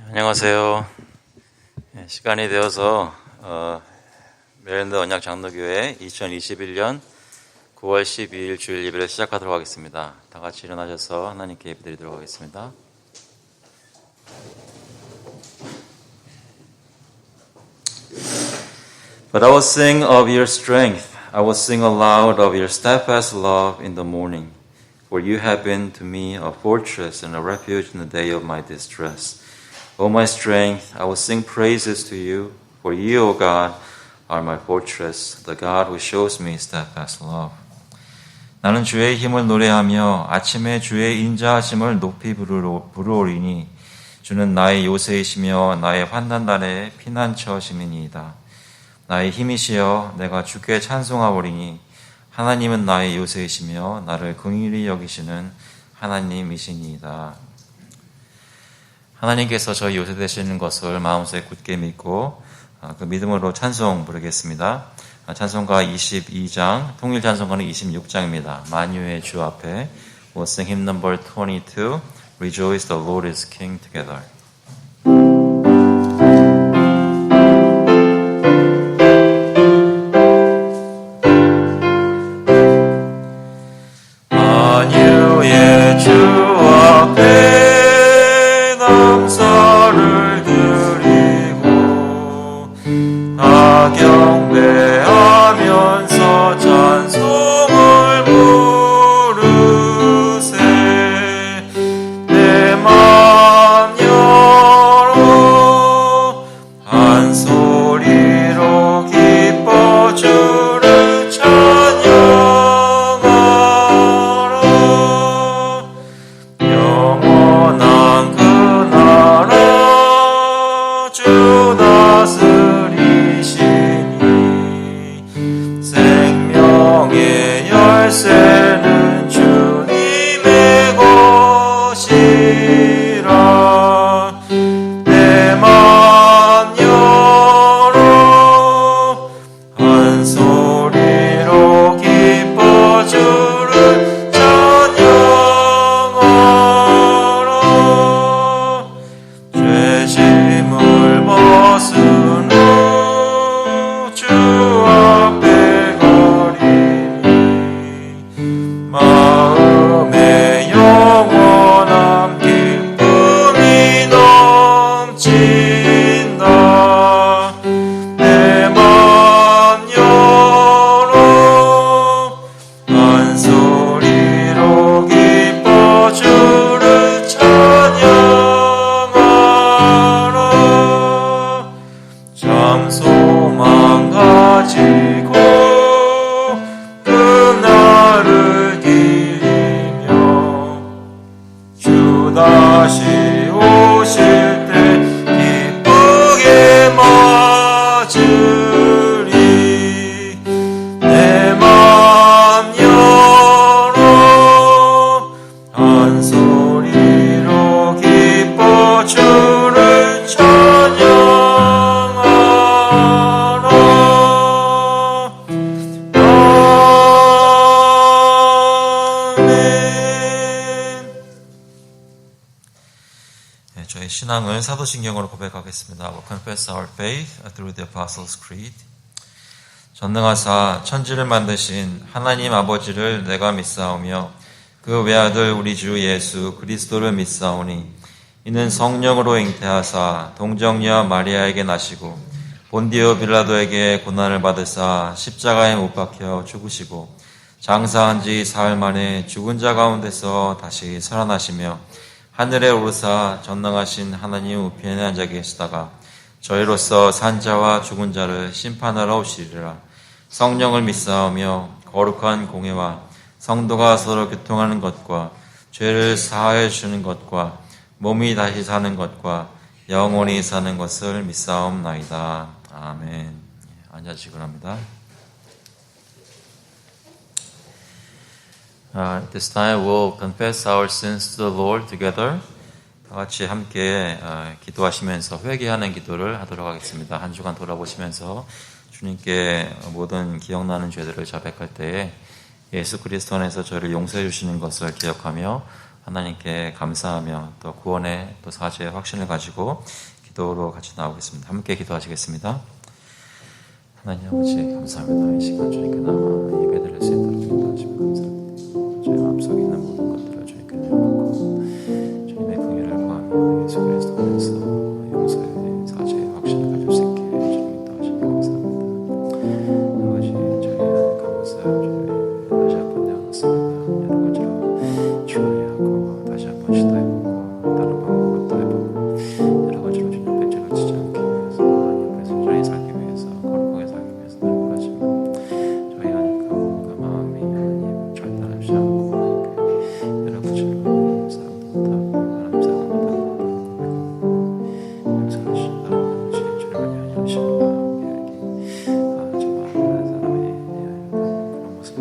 안녕하세요. 시간이 되어서 메릴랜드 언약 장로교회 2021년 9월 12일 주일 예배를 시작하도록 하겠습니다. 다 같이 일어나셔서 하나님께 예배드리도록 하겠습니다. But I will sing of your strength. I will sing aloud of your steadfast love in the morning. For you have been to me a fortress and a refuge in the day of my distress. O my strength, I will sing praises to you, for you, O God, are my fortress, the God who shows me steadfast love. 나는 주의 힘을 노래하며 아침에 주의 인자하심을 높이 부르오리니 주는 나의 요새이시며 나의 환난날의 피난처심이니이다. 나의 힘이시여 내가 주께 찬송하오리니 하나님은 나의 요새이시며 나를 긍휼히 여기시는 하나님이시니이다. 하나님께서 저희 요새 되시는 것을 마음속에 굳게 믿고 그 믿음으로 찬송 부르겠습니다. 찬송가 22장, 통일 찬송가는 26장입니다. 만유의 주 앞에 We'll sing hymn number 22, Rejoice the Lord is King together. 만유의 주 앞에 감사를 드리고 다 경배하면서 찬송을 부르세. 내 맘 열어 한 소리로 기뻐 주를 찬양하라. 영원한 주 다스리시니 생명의 열쇠는 주님의 것이라. 내 맘 열어 한 소리로 기뻐 주를 찬양하라. 죄짐을 벗은 후 주 앞에 거리니 마음에 영원한 기쁨이 넘친다. 내 맘 열어 한 소리로 기뻐 주를 찬양하라. 참 소망 가지고 그날을 기리며 주 다시 오실 때 기쁘게 맞으리. 내 맘 열어 한 소리로 기뻐 주를 찬양하라. 저희 신앙을 사도신경으로 고백하겠습니다. We'll confess our faith through the Apostles' Creed. 전능하사 천지를 만드신 하나님 아버지를 내가 믿사오며 그 외아들 우리 주 예수 그리스도를 믿사오니 이는 성령으로 잉태하사 동정녀 마리아에게 나시고 본디오 빌라도에게 고난을 받으사 십자가에 못 박혀 죽으시고 장사한 지 사흘 만에 죽은 자 가운데서 다시 살아나시며 하늘에 오르사 전능하신 하나님 우편에 앉아 계시다가 저희로서 산자와 죽은 자를 심판하러 오시리라. 성령을 믿사오며 거룩한 공회와 성도가 서로 교통하는 것과 죄를 사하여 주는 것과 몸이 다시 사는 것과 영원히 사는 것을 믿사옵나이다. 아멘. 앉아주시기 바랍니다. At this time we'll confess our sins to the Lord together. 다 같이 함께 기도하시면서 회개하는 기도를 하도록 하겠습니다. 한 주간 돌아보시면서 주님께 모든 기억나는 죄들을 자백할 때에 예수 그리스도 안에서 저희를 용서해 주시는 것을 기억하며 하나님께 감사하며 또 구원의 또 사죄의 확신을 가지고 기도로 같이 나오겠습니다. 함께 기도하시겠습니다. 하나님 아버지 감사합니다. 이 시간 주님께 나와 예배드릴 수 있도록 인도하시며 감사합니다. 저희 마음속에 있는 모든 것들을 주님께 내려놓고 주님의 긍휼을 구하며 예수 그리스도 안에서 용서의 사죄의 확신을 가질 수 있게 주님 인도하시며 감사합니다. 아버지 저희 감사하여 주님 다시 한번 내어놓습니다. 여러 가지로 추월해하고 다시 한번 시도해보고 다른 방법도 해보고 여러 가지로 주님 앞에 죄를 지지 않기 위해서 하나님 앞에 순전히 살기 위해서 거룩하게 살기 위해서 노력하지만 저희 하나님과 마음이 하나님 절단하지 않고 여러 가지로 사랑도 못하고 하나님 사랑 못하고 용서하신다는 것이 주님을 향해 하시는 마음이 정말 사람의 그런 모습을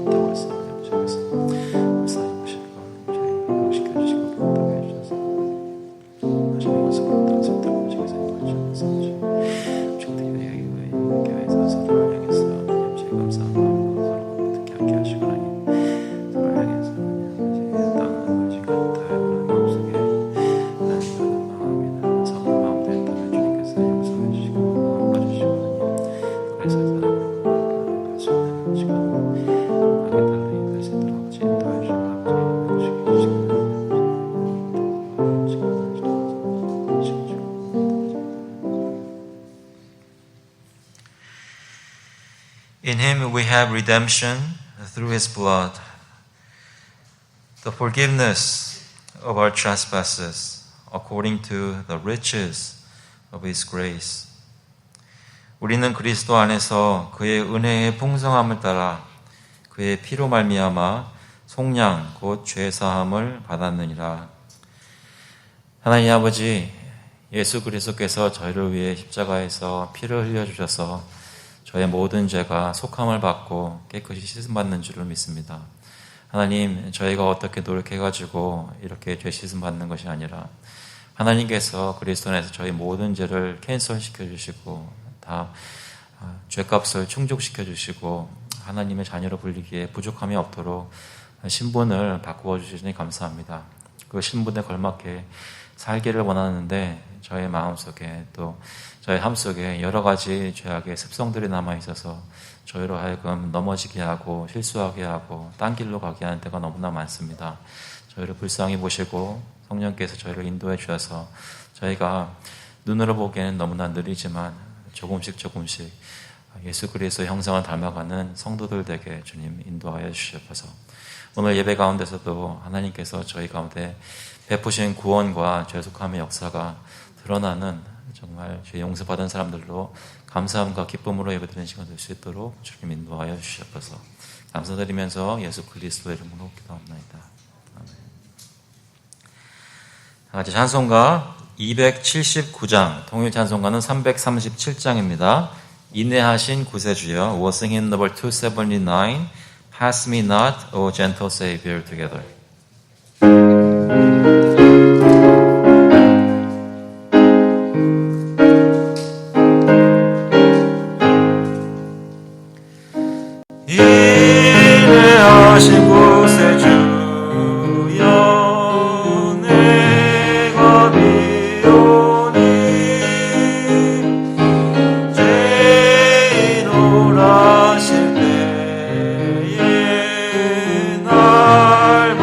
나와 사람 못하고 있습니다. 주께서 불쌍히 보시고 저희 회복시켜주시고 기쁘게 해주셔서 하시는 모습을 따라 수 있도록 주께서 힘을 주셔서 교회에서 서로를 향해서 하나님 감사한 마음으로 서로 어떻게 함께 하시고 하나님 서로를 향해서 땅을 지금 다양한 마음속에 하나님 받은 마음이나 서로 마음도 있다면 주님께서 용서해 주시고 바꿔주시고 하나님 그래서 사람으로 갈 수 있는 시간 하게 달리 될 수 있도록 인도해 주시고 아버지 In Him we have redemption through His blood, the forgiveness of our trespasses, according to the riches of His grace. 우리는 그리스도 안에서 그의 은혜의 풍성함을 따라 그의 피로 말미암아 속량 곧 죄사함을 받았느니라. 하나님 아버지 예수 그리스도께서 저희를 위해 십자가에서 피를 흘려주셔서 저의 모든 죄가 속함을 받고 깨끗이 씻음받는 줄을 믿습니다. 하나님 저희가 어떻게 노력해가지고 이렇게 죄 씻음받는 것이 아니라 하나님께서 그리스도 안에서 저희 모든 죄를 캔슬시켜 주시고 다 죄값을 충족시켜 주시고 하나님의 자녀로 불리기에 부족함이 없도록 신분을 바꾸어 주시니 감사합니다. 그 신분에 걸맞게 살기를 원하는데 저의 마음속에 또 저의 삶 속에 여러 가지 죄악의 습성들이 남아있어서 저희로 하여금 넘어지게 하고 실수하게 하고 딴 길로 가게 하는 때가 너무나 많습니다. 저희를 불쌍히 보시고 성령께서 저희를 인도해 주셔서 저희가 눈으로 보기에는 너무나 느리지만 조금씩 예수 그리스도의 형상을 닮아가는 성도들 되게 주님 인도하여 주시옵소서. 오늘 예배 가운데서도 하나님께서 저희 가운데 베푸신 구원과 죄속함의 역사가 드러나는 정말 죄 용서받은 사람들로 감사함과 기쁨으로 예배드리는 시간 될 수 있도록 주님 인도하여 주시옵소서. 감사드리면서 예수 그리스도의 이름으로 기도합니다. 아멘. 같이 찬송가 279장, 통일 찬송가는 337장입니다. 인내하신 구세주여, we'll sing in number 279, Pass me not, O gentle Savior, together. 인내하신 구세주여 내가 비오니 죄인 오라실 때에 날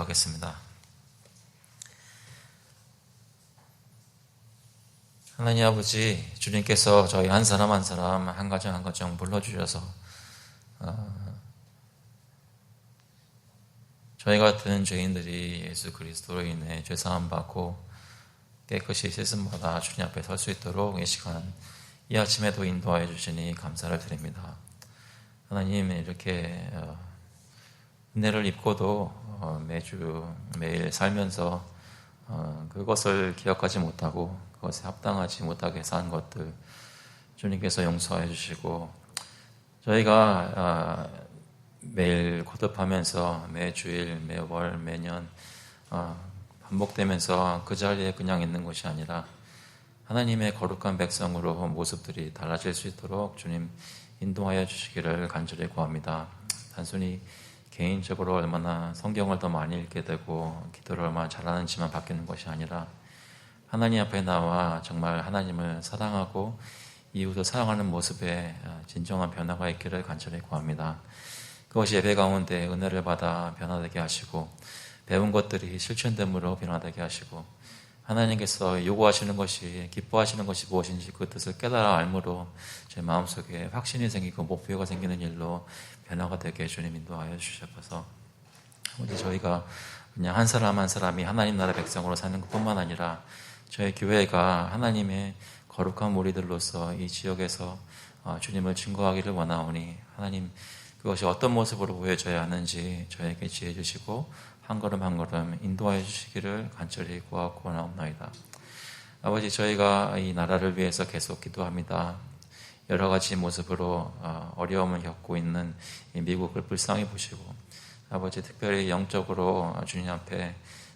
기도하겠습니다. 하나님 아버지, 주님께서 저희 한 사람 한 사람, 한 가정 한 가정 불러주셔서 저희 같은 죄인들이 예수 그리스도로 인해 죄사함 받고 깨끗이 씻음받아 주님 앞에 설 수 있도록 이 시간, 이 아침에도 인도하여 주시니 감사를 드립니다. 하나님, 이렇게 은혜를 입고도 매일 살면서 그것을 기억하지 못하고 그것에 합당하지 못하게 산 것들 주님께서 용서해 주시고, 저희가 매일 거듭하면서 매주일, 매월, 매년 반복되면서 그 자리에 그냥 있는 것이 아니라 하나님의 거룩한 백성으로 모습들이 달라질 수 있도록 주님 인도하여 주시기를 간절히 구합니다. 단순히 개인적으로 얼마나 성경을 더 많이 읽게 되고 기도를 얼마나 잘하는지만 바뀌는 것이 아니라 하나님 앞에 나와 정말 하나님을 사랑하고 이웃을 사랑하는 모습에 진정한 변화가 있기를 간절히 구합니다. 그것이 예배 가운데 은혜를 받아 변화되게 하시고 배운 것들이 실천됨으로 변화되게 하시고 하나님께서 요구하시는 것이, 기뻐하시는 것이 무엇인지 그 뜻을 깨달아 알므로 제 마음속에 확신이 생기고 목표가 생기는 일로 변화가 되게 주님 인도하여 주셔서 아버지, 저희가 그냥 한 사람 한 사람이 하나님 나라 백성으로 사는 것뿐만 아니라 저희 교회가 하나님의 거룩한 무리들로서 이 지역에서 주님을 증거하기를 원하오니 하나님, 그것이 어떤 모습으로 보여져야 하는지 저에게 지혜 주시고 한 걸음 한 걸음 인도하여 주시기를 간절히 구하고 원하옵나이다. 아버지, 저희가 이 나라를 위해서 계속 기도합니다. 여러 가지 모습으로 어려움을 겪고 있는 이 미국을 불쌍히 보시고, 아버지, 특별히 영적으로 주님 앞에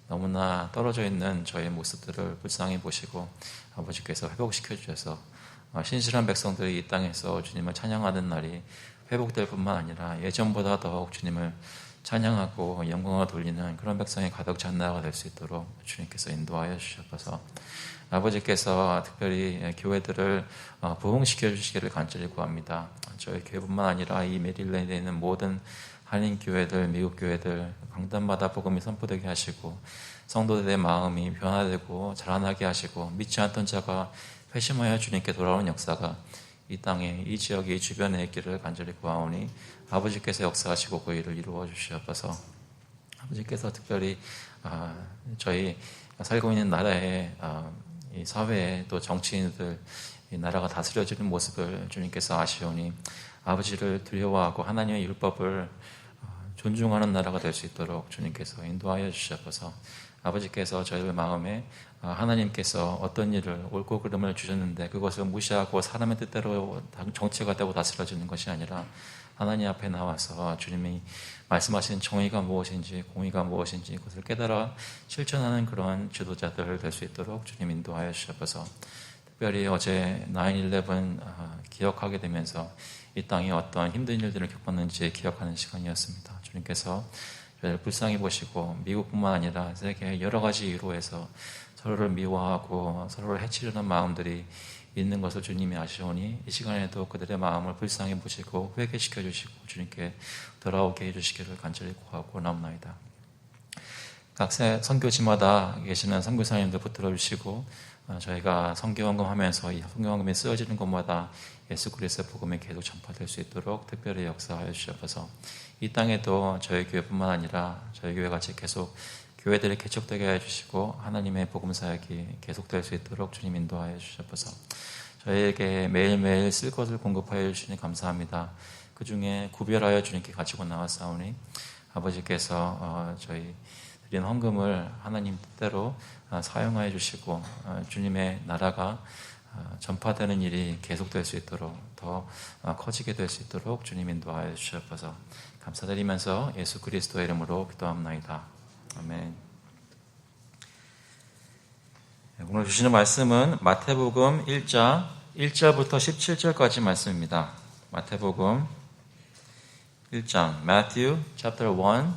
너무나 떨어져 있는 저의 모습들을 불쌍히 보시고 아버지께서 회복시켜 주셔서 신실한 백성들이 이 땅에서 주님을 찬양하는 날이 회복될 뿐만 아니라 예전보다 더욱 주님을 찬양하고 영광을 돌리는 그런 백성이 가득 찬 나라가 될 수 있도록 주님께서 인도하여 주셔서 아버지께서 특별히 교회들을 부흥시켜 주시기를 간절히 구합니다. 저희 교회뿐만 아니라 이 메릴랜드에 있는 모든 한인 교회들, 미국 교회들 강단마다 복음이 선포되게 하시고 성도들의 마음이 변화되고 자라나게 하시고 믿지 않던 자가 회심하여 주님께 돌아오는 역사가 이 땅에, 이 지역에, 이 주변에 있기를 간절히 구하오니 아버지께서 역사하시고 그 일을 이루어 주시옵소서. 아버지께서 특별히 저희 살고 있는 나라의 이 사회에 또 정치인들, 이 나라가 다스려지는 모습을 주님께서 아시오니 아버지를 두려워하고 하나님의 율법을 존중하는 나라가 될 수 있도록 주님께서 인도하여 주시옵소서. 아버지께서 저희들 마음에 하나님께서 어떤 일을, 옳고 그름을 주셨는데 그것을 무시하고 사람의 뜻대로 정치가 되고 다스려지는 것이 아니라 하나님 앞에 나와서 주님이 말씀하신 정의가 무엇인지, 공의가 무엇인지 그것을 깨달아 실천하는 그런 지도자들 될 수 있도록 주님 인도하여 주시옵소서. 특별히 어제 9/11 기억하게 되면서 이 땅에 어떤 힘든 일들을 겪었는지 기억하는 시간이었습니다. 주님께서 저희를 불쌍히 보시고 미국뿐만 아니라 세계 여러 가지 이유로 해서 서로를 미워하고 서로를 해치려는 마음들이 있는 것을 주님이 아시오니 이 시간에도 그들의 마음을 불쌍히 보시고 회개시켜 주시고 주님께 돌아오게 해주시기를 간절히 구하고 원하옵나이다. 각 선교지마다 계시는 선교사님들 붙들어 주시고 저희가 선교헌금하면서 이 선교헌금이 쓰여지는 곳마다 예수 그리스도의 복음이 계속 전파될 수 있도록 특별히 역사하여 주셔서 이 땅에도 저희 교회뿐만 아니라 저희 교회 같이 계속 교회들이 개척되게 해주시고 하나님의 복음 사역이 계속될 수 있도록 주님 인도하여 주셔서 저희에게 매일매일 쓸 것을 공급하여 주시니 감사합니다. 그 중에 구별하여 주님께 가지고 나왔사오니 아버지께서 저희 드린 헌금을 하나님 뜻대로 사용하여 주시고 주님의 나라가 전파되는 일이 계속될 수 있도록 더 커지게 될 수 있도록 주님 인도하여 주셔서 감사드리면서 예수 그리스도의 이름으로 기도합나이다. 아멘. 오늘 주시는 말씀은 마태복음 1장 1절부터 17절까지 말씀입니다. 마태복음 1장 Matthew chapter 1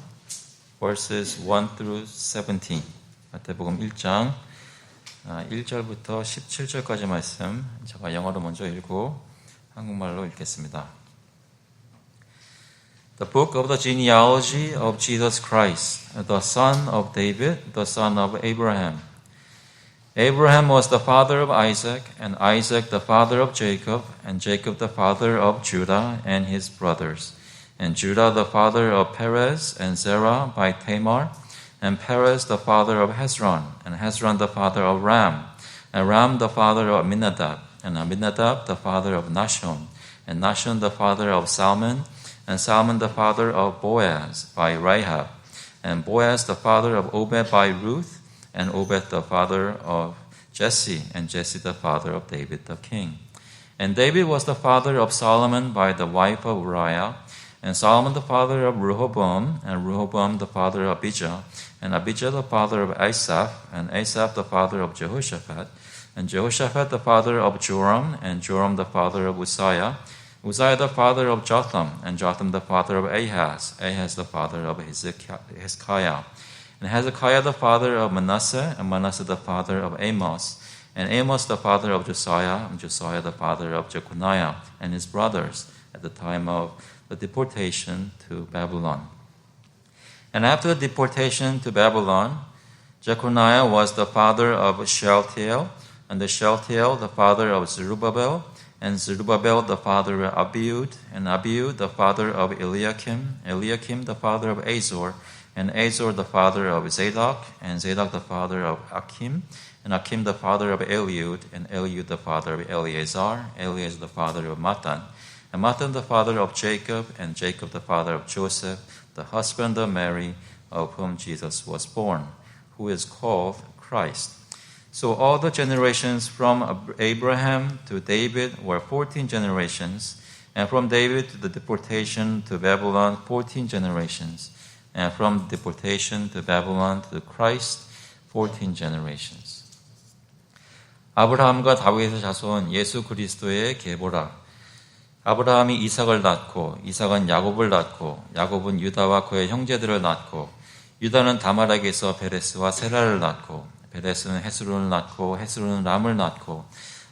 verses 1 through 17 마태복음 1장 1절부터 17절까지 말씀 제가 영어로 먼저 읽고 한국말로 읽겠습니다. The book of the genealogy of Jesus Christ, the son of David, the son of Abraham. Abraham was the father of Isaac, and Isaac the father of Jacob, and Jacob the father of Judah and his brothers, and Judah the father of Perez and Zerah by Tamar, and Perez the father of Hezron, and Hezron the father of Ram, and Ram the father of Amminadab, and Amminadab the father of Nahshon, and Nahshon the father of Salmon, and Salmon the father of Boaz by Rahab, and Boaz the father of Obed by Ruth, and Obed the father of Jesse, and Jesse the father of David the king. And David was the father of Solomon by the wife of Uriah, and Solomon the father of Rehoboam, and Rehoboam the father of Abijah, and Abijah the father of Asaph, and Asaph the father of Jehoshaphat, and Jehoshaphat the father of Joram, and Joram the father of Uzziah, Uzziah the father of Jotham, and Jotham the father of Ahaz, Ahaz the father of Hezekiah, and Hezekiah the father of Manasseh, and Manasseh the father of Amos, and Amos the father of Josiah, and Josiah the father of Jeconiah, and his brothers at the time of the deportation to Babylon. And after the deportation to Babylon, Jeconiah was the father of Shealtiel, and the Shealtiel the father of Zerubbabel, and Zerubbabel the father of Abiud, and Abiud the father of Eliakim, Eliakim the father of Azor, and Azor the father of Zadok, and Zadok the father of Achim, and Achim the father of Eliud, and Eliud the father of Eleazar, Eleazar the father of Matan, and Matan the father of Jacob, and Jacob the father of Joseph, the husband of Mary, of whom Jesus was born, who is called Christ. So all the generations from Abraham to David were 14 generations, and from David to the deportation to Babylon, 14 generations, and from deportation to Babylon to Christ, 14 generations. 아브라함과 다윗의 자손 예수 그리스도의 계보라. 아브라함이 이삭을 낳고 이삭은 야곱을 낳고 야곱은 유다와 그의 형제들을 낳고 유다는 다말에게서 베레스와 세라를 낳고 베레스는 헤스론을 낳고 헤스론은 람을 낳고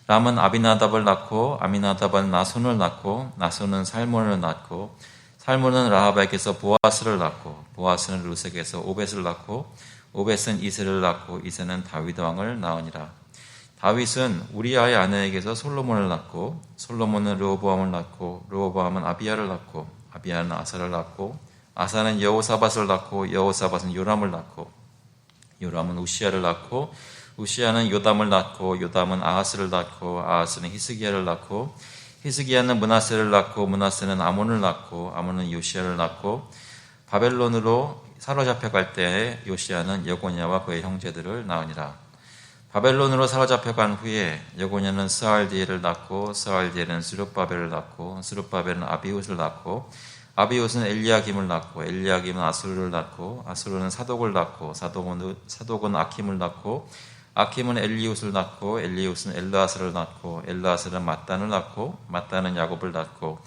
람은 아비나답을 낳고 아미나답은 나손을 낳고 나손은 살몬을 낳고 살몬은 라합에게서 보아스를 낳고 보아스는 루색에서 오벳을 낳고 오벳은 이세를 낳고 이세는 다윗 왕을 낳으니라. 다윗은 우리아의 아내에게서 솔로몬을 낳고 솔로몬은 르호보암을 낳고 르호보암은 아비야를 낳고 아비야는 아사를 낳고 아사는 여호사밧을 낳고 여호사밧은 요람을 낳고 요람은 우시야를 낳고 우시야는 요담을 낳고 요담은 아하스를 낳고 아하스는 히스기야를 낳고 히스기야는 므낫세를 낳고 므낫세는 아몬을 낳고 아몬은 요시야를 낳고 바벨론으로 사로잡혀갈 때에 요시야는 여고냐와 그의 형제들을 낳으니라. 바벨론으로 사로잡혀간 후에 여고냐는 스알디엘을 낳고 스알디엘은 스룹바벨을 낳고 스룹바벨은 아비웃을 낳고 아비웃은 엘리야김을 낳고 엘리야김은 아수르를 낳고 아수르는 사독을 낳고 사독은 아킴을 낳고 아킴은 엘리웃을 낳고 엘리웃은 엘르아스를 낳고 엘르아스는 mat단을 낳고 mat단은 야곱을 낳고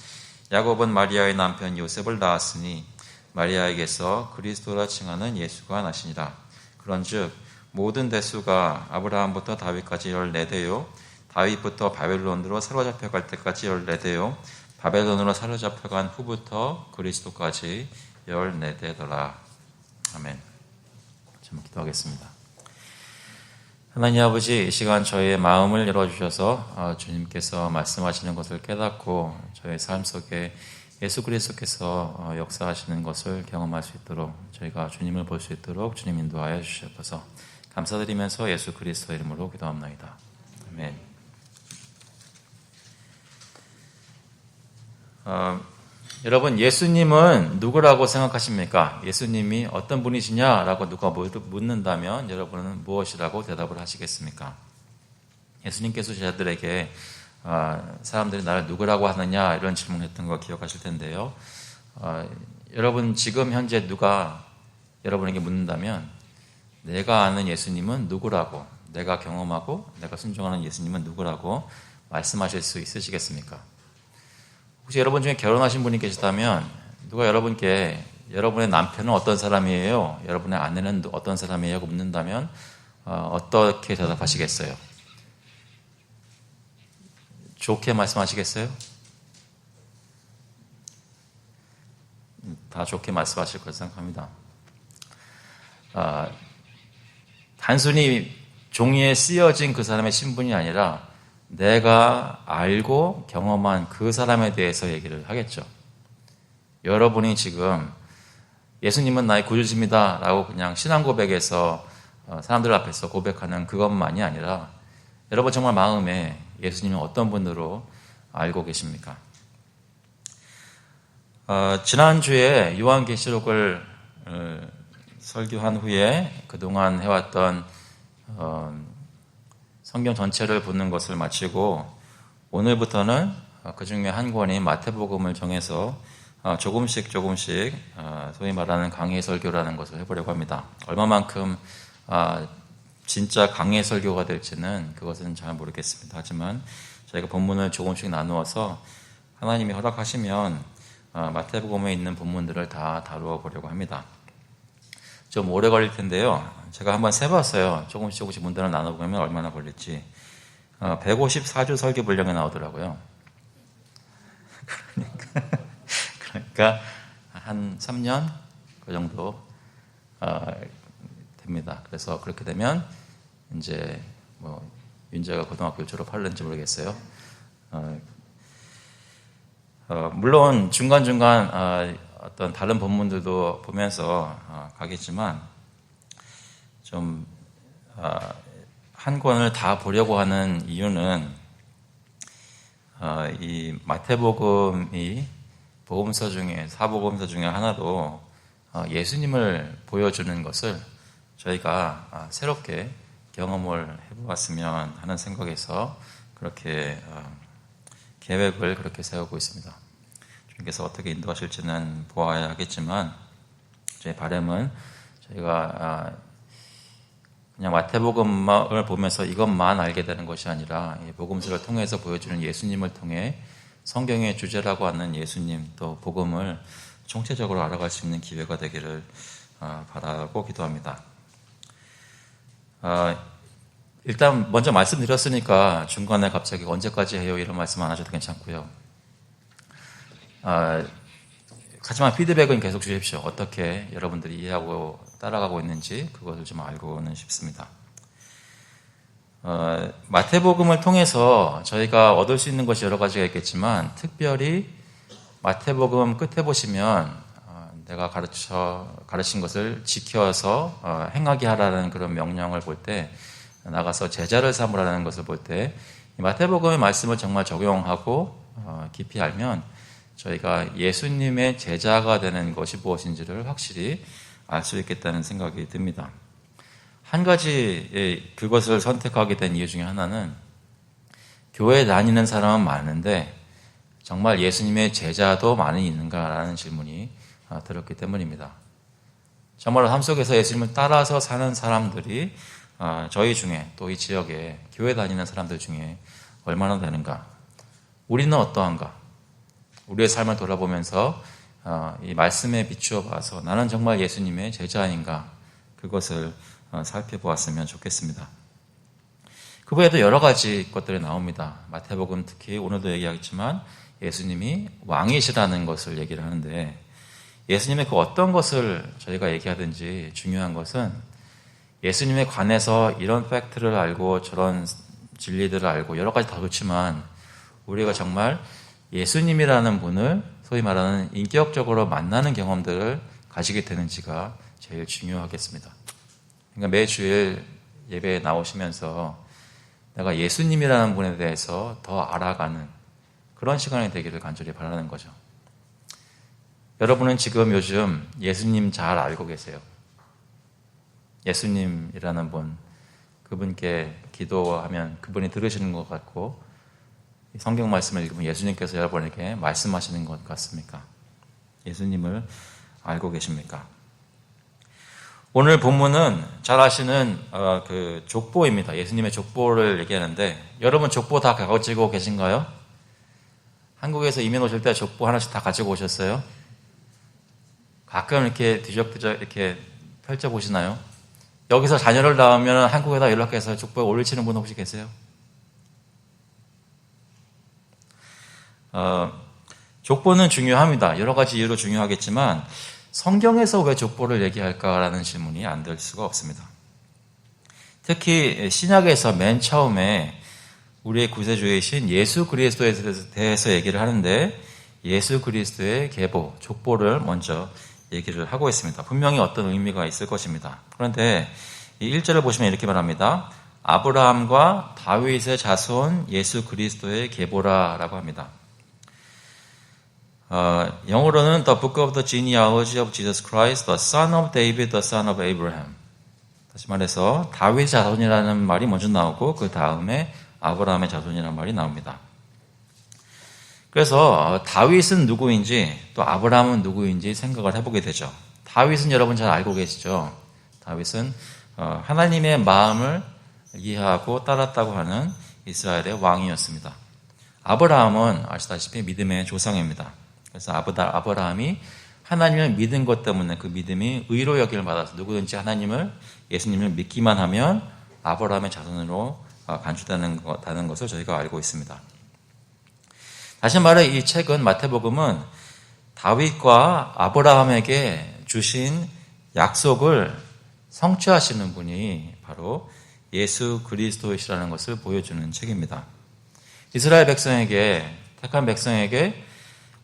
야곱은 마리아의 남편 요셉을 낳았으니 마리아에게서 그리스도라 칭하는 예수가 나시니라. 그런즉 모든 대수가 아브라함부터 다윗까지 14대요 다윗부터 바벨론으로 사로잡혀갈 때까지 14대요 바벨론으로 사로잡혀간 후부터 그리스도까지 14대더라. 아멘. 좀 기도하겠습니다. 하나님 아버지, 이 시간 저희의 마음을 열어주셔서 주님께서 말씀하시는 것을 깨닫고 저희 삶 속에 예수 그리스도께서 역사하시는 것을 경험할 수 있도록 저희가 주님을 볼 수 있도록 주님 인도하여 주셔서 감사드리면서 예수 그리스도 이름으로 기도합나이다. 아멘. 여러분, 예수님은 누구라고 생각하십니까? 예수님이 어떤 분이시냐라고 누가 묻는다면 여러분은 무엇이라고 대답을 하시겠습니까? 예수님께서 제자들에게 사람들이 나를 누구라고 하느냐 이런 질문했던 거 기억하실 텐데요. 여러분 지금 현재 누가 여러분에게 묻는다면 내가 아는 예수님은 누구라고, 내가 경험하고 내가 순종하는 예수님은 누구라고 말씀하실 수 있으시겠습니까? 혹시 여러분 중에 결혼하신 분이 계시다면 누가 여러분께 여러분의 남편은 어떤 사람이에요? 여러분의 아내는 어떤 사람이에요? 하고 묻는다면 어떻게 대답하시겠어요? 좋게 말씀하시겠어요? 다 좋게 말씀하실 걸 생각합니다. 단순히 종이에 쓰여진 그 사람의 신분이 아니라 내가 알고 경험한 그 사람에 대해서 얘기를 하겠죠. 여러분이 지금 예수님은 나의 구주십니다 라고 그냥 신앙 고백에서 사람들 앞에서 고백하는 그것만이 아니라 여러분 정말 마음에 예수님은 어떤 분으로 알고 계십니까? 지난주에 요한계시록을 설교한 후에 그동안 해왔던 성경 전체를 보는 것을 마치고 오늘부터는 그 중에 한 권인 마태복음을 정해서 조금씩 소위 말하는 강해 설교라는 것을 해보려고 합니다. 얼마만큼 진짜 강해 설교가 될지는 그것은 잘 모르겠습니다. 하지만 저희가 본문을 조금씩 나누어서 하나님이 허락하시면 마태복음에 있는 본문들을 다 다루어 보려고 합니다. 좀 오래 걸릴 텐데요. 제가 한번 세봤어요. 조금씩 문단을 나눠보면 얼마나 걸릴지. 154주 설교 분량에 나오더라고요. 그러니까 한 3년 그 정도 됩니다. 그래서 그렇게 되면 이제 뭐 윤재가 고등학교 졸업할는지 모르겠어요. 물론 중간중간 어떤 다른 본문들도 보면서 가겠지만 좀 한 권을 다 보려고 하는 이유는 이 마태복음이 복음서 중에 사복음서 중에 하나로 예수님을 보여주는 것을 저희가 새롭게 경험을 해보았으면 하는 생각에서 그렇게 계획을 그렇게 세우고 있습니다. 주님께서 어떻게 인도하실지는 보아야 하겠지만 저희 바람은 저희가 그냥 마태복음을 보면서 이것만 알게 되는 것이 아니라 복음서를 통해서 보여주는 예수님을 통해 성경의 주제라고 하는 예수님 또 복음을 총체적으로 알아갈 수 있는 기회가 되기를 바라고 기도합니다. 일단 먼저 말씀드렸으니까 중간에 갑자기 언제까지 해요 이런 말씀 안 하셔도 괜찮고요. 하지만 피드백은 계속 주십시오. 어떻게 여러분들이 이해하고 따라가고 있는지 그것을 좀 알고는 싶습니다. 마태복음을 통해서 저희가 얻을 수 있는 것이 여러 가지가 있겠지만 특별히 마태복음 끝에 보시면 내가 가르친 것을 지켜서 행하게 하라는 그런 명령을 볼 때 나가서 제자를 삼으라는 것을 볼 때 마태복음의 말씀을 정말 적용하고 깊이 알면 저희가 예수님의 제자가 되는 것이 무엇인지를 확실히 알 수 있겠다는 생각이 듭니다. 한 가지 그것을 선택하게 된 이유 중에 하나는 교회 다니는 사람은 많은데 정말 예수님의 제자도 많이 있는가라는 질문이 들었기 때문입니다. 정말 삶 속에서 예수님을 따라서 사는 사람들이 저희 중에 또 이 지역에 교회 다니는 사람들 중에 얼마나 되는가? 우리는 어떠한가? 우리의 삶을 돌아보면서 이 말씀에 비추어 봐서 나는 정말 예수님의 제자인가? 그것을 살펴보았으면 좋겠습니다. 그 외에도 여러 가지 것들이 나옵니다. 마태복음 특히 오늘도 얘기하겠지만 예수님이 왕이시라는 것을 얘기를 하는데 예수님의 그 어떤 것을 저희가 얘기하든지 중요한 것은 예수님에 관해서 이런 팩트를 알고 저런 진리들을 알고 여러 가지 다 좋지만 우리가 정말 예수님이라는 분을 소위 말하는 인격적으로 만나는 경험들을 가지게 되는지가 제일 중요하겠습니다. 그러니까 매주일 예배에 나오시면서 내가 예수님이라는 분에 대해서 더 알아가는 그런 시간이 되기를 간절히 바라는 거죠. 여러분은 지금 요즘 예수님 잘 알고 계세요. 예수님이라는 분, 그분께 기도하면 그분이 들으시는 것 같고 성경 말씀을 읽으면 예수님께서 여러분에게 말씀하시는 것 같습니까? 예수님을 알고 계십니까? 오늘 본문은 잘 아시는 그 족보입니다. 예수님의 족보를 얘기하는데 여러분 족보 다 가지고 계신가요? 한국에서 이민 오실 때 족보 하나씩 다 가지고 오셨어요? 가끔 이렇게 뒤적뒤적 이렇게 펼쳐보시나요? 여기서 자녀를 낳으면 한국에다 연락해서 족보에 올리시는 분 혹시 계세요? 족보는 중요합니다. 여러 가지 이유로 중요하겠지만 성경에서 왜 족보를 얘기할까라는 질문이 안 될 수가 없습니다. 특히 신약에서 맨 처음에 우리의 구세주이신 예수 그리스도에 대해서 얘기를 하는데 예수 그리스도의 계보, 족보를 먼저 얘기를 하고 있습니다. 분명히 어떤 의미가 있을 것입니다. 그런데 이 1절을 보시면 이렇게 말합니다. 아브라함과 다윗의 자손 예수 그리스도의 계보라라고 합니다. 영어로는 The Book of the Genealogy of Jesus Christ, the Son of David, the Son of Abraham. 다시 말해서 다윗 자손이라는 말이 먼저 나오고 그 다음에 아브라함의 자손이라는 말이 나옵니다. 그래서 다윗은 누구인지 또 아브라함은 누구인지 생각을 해보게 되죠. 다윗은 여러분 잘 알고 계시죠? 다윗은 하나님의 마음을 이해하고 따랐다고 하는 이스라엘의 왕이었습니다. 아브라함은 아시다시피 믿음의 조상입니다. 그래서 아브라함이 하나님을 믿은 것 때문에 그 믿음이 의로 여김을 받아서 누구든지 하나님을 예수님을 믿기만 하면 아브라함의 자손으로 간주되는 것을 저희가 알고 있습니다. 다시 말해 이 책은 마태복음은 다윗과 아브라함에게 주신 약속을 성취하시는 분이 바로 예수 그리스도이시라는 것을 보여주는 책입니다. 이스라엘 백성에게 택한 백성에게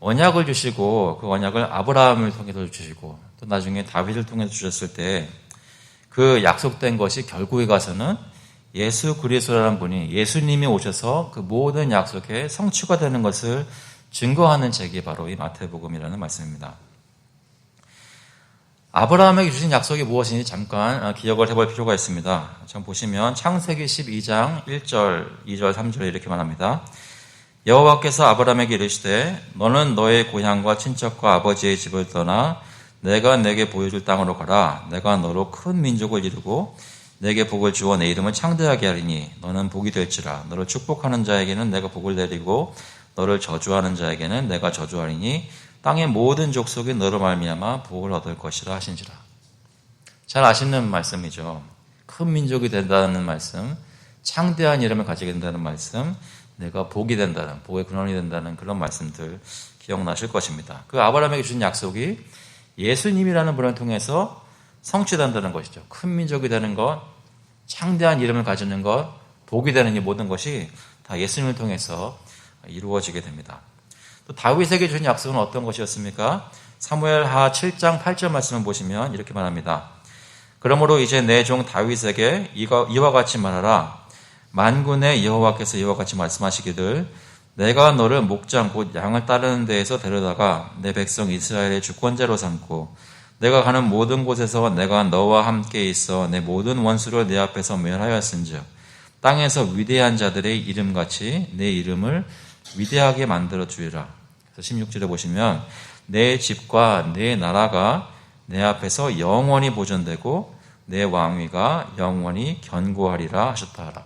언약을 주시고 그 언약을 아브라함을 통해서 주시고 또 나중에 다윗을 통해서 주셨을 때 그 약속된 것이 결국에 가서는 예수 그리스도라는 분이 예수님이 오셔서 그 모든 약속의 성취가 되는 것을 증거하는 책이 바로 이 마태복음이라는 말씀입니다. 아브라함에게 주신 약속이 무엇인지 잠깐 기억을 해볼 필요가 있습니다. 좀 보시면 창세기 12장 1절, 2절, 3절에 이렇게 말합니다. 여호와께서 아브라함에게 이르시되 너는 너의 고향과 친척과 아버지의 집을 떠나 내가 내게 보여줄 땅으로 가라. 내가 너로 큰 민족을 이루고 내게 복을 주어 내 이름을 창대하게 하리니 너는 복이 될지라. 너를 축복하는 자에게는 내가 복을 내리고 너를 저주하는 자에게는 내가 저주하리니 땅의 모든 족속이 너로 말미암아 복을 얻을 것이라 하신지라. 잘 아시는 말씀이죠. 큰 민족이 된다는 말씀, 창대한 이름을 가지게 된다는 말씀, 내가 복이 된다는, 복의 근원이 된다는 그런 말씀들 기억나실 것입니다. 그 아브라함에게 주신 약속이 예수님이라는 분을 통해서 성취된다는 것이죠. 큰 민족이 되는 것, 창대한 이름을 가지는 것, 복이 되는 이 모든 것이 다 예수님을 통해서 이루어지게 됩니다. 또 다윗에게 주신 약속은 어떤 것이었습니까? 사무엘하 7장 8절 말씀을 보시면 이렇게 말합니다. 그러므로 이제 내 종 다윗에게 이와 같이 말하라. 만군의 여호와께서 이와 같이 말씀하시기를 내가 너를 목장 곧 양을 따르는 데에서 데려다가 내 백성 이스라엘의 주권자로 삼고 내가 가는 모든 곳에서 내가 너와 함께 있어 내 모든 원수를 내 앞에서 멸하였은즉 땅에서 위대한 자들의 이름같이 내 이름을 위대하게 만들어 주리라. 그래서 16절에 보시면 내 집과 내 나라가 내 앞에서 영원히 보존되고 내 왕위가 영원히 견고하리라 하셨다 하라.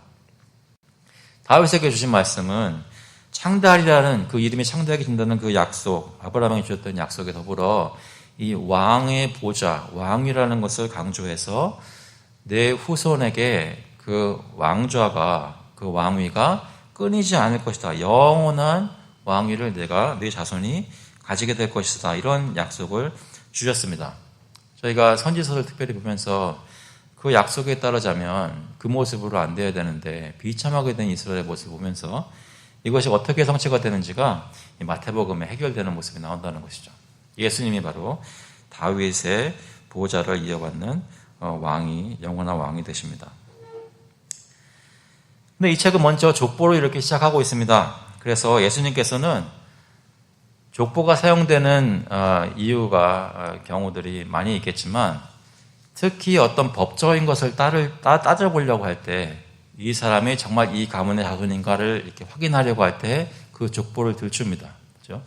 다윗에게 주신 말씀은 창대하리라는 그 이름이 창대하게 된다는 그 약속, 아브라함에게 주셨던 약속에 더불어 이 왕의 보좌, 왕이라는 것을 강조해서 내 후손에게 그 왕좌가, 그 왕위가 끊이지 않을 것이다. 영원한 왕위를 내 자손이 가지게 될 것이다. 이런 약속을 주셨습니다. 저희가 선지서를 특별히 보면서 그 약속에 따르자면 그 모습으로 안 돼야 되는데 비참하게 된 이스라엘의 모습을 보면서 이것이 어떻게 성취가 되는지가 이 마태복음에 해결되는 모습이 나온다는 것이죠. 예수님이 바로 다윗의 보좌를 이어받는 왕이, 영원한 왕이 되십니다. 근데 이 책은 먼저 족보로 이렇게 시작하고 있습니다. 그래서 예수님께서는 족보가 사용되는 경우들이 많이 있겠지만 특히 어떤 법적인 것을 따져보려고 할 때 이 사람이 정말 이 가문의 자손인가를 이렇게 확인하려고 할 때 그 족보를 들춥니다. 그렇죠?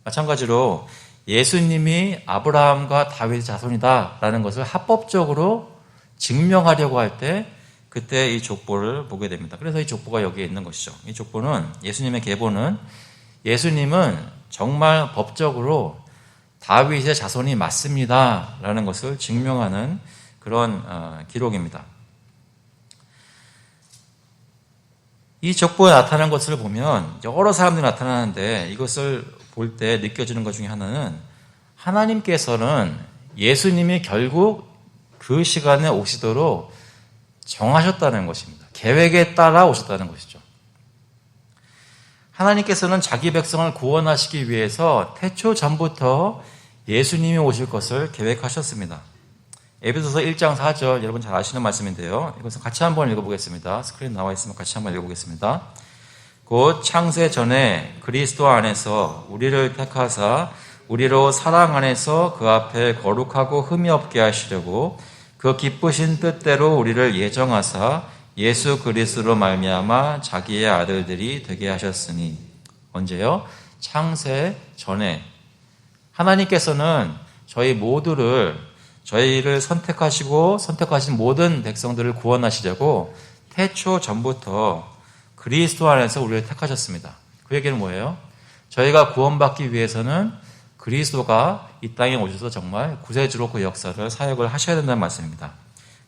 마찬가지로 예수님이 아브라함과 다윗의 자손이다라는 것을 합법적으로 증명하려고 할 때 그때 이 족보를 보게 됩니다. 그래서 이 족보가 여기에 있는 것이죠. 이 족보는 예수님의 계보는 예수님은 정말 법적으로 다윗의 자손이 맞습니다라는 것을 증명하는 그런 기록입니다. 이 족보에 나타난 것을 보면 여러 사람들이 나타나는데 이것을 볼 때 느껴지는 것 중에 하나는 하나님께서는 예수님이 결국 그 시간에 오시도록 정하셨다는 것입니다. 계획에 따라 오셨다는 것이죠. 하나님께서는 자기 백성을 구원하시기 위해서 태초 전부터 예수님이 오실 것을 계획하셨습니다. 에베소서 1장 4절 여러분 잘 아시는 말씀인데요. 이것은 같이 한번 읽어보겠습니다. 스크린 나와 있으면 같이 한번 읽어보겠습니다. 곧 창세 전에 그리스도 안에서 우리를 택하사 우리로 사랑 안에서 그 앞에 거룩하고 흠이 없게 하시려고 그 기쁘신 뜻대로 우리를 예정하사 예수 그리스도로 말미암아 자기의 아들들이 되게 하셨으니 언제요? 창세 전에 하나님께서는 저희를 선택하시고 선택하신 모든 백성들을 구원하시려고 태초 전부터 그리스도 안에서 우리를 택하셨습니다. 그 얘기는 뭐예요? 저희가 구원받기 위해서는 그리스도가 이 땅에 오셔서 정말 구세주로 그 역사를 사역을 하셔야 된다는 말씀입니다.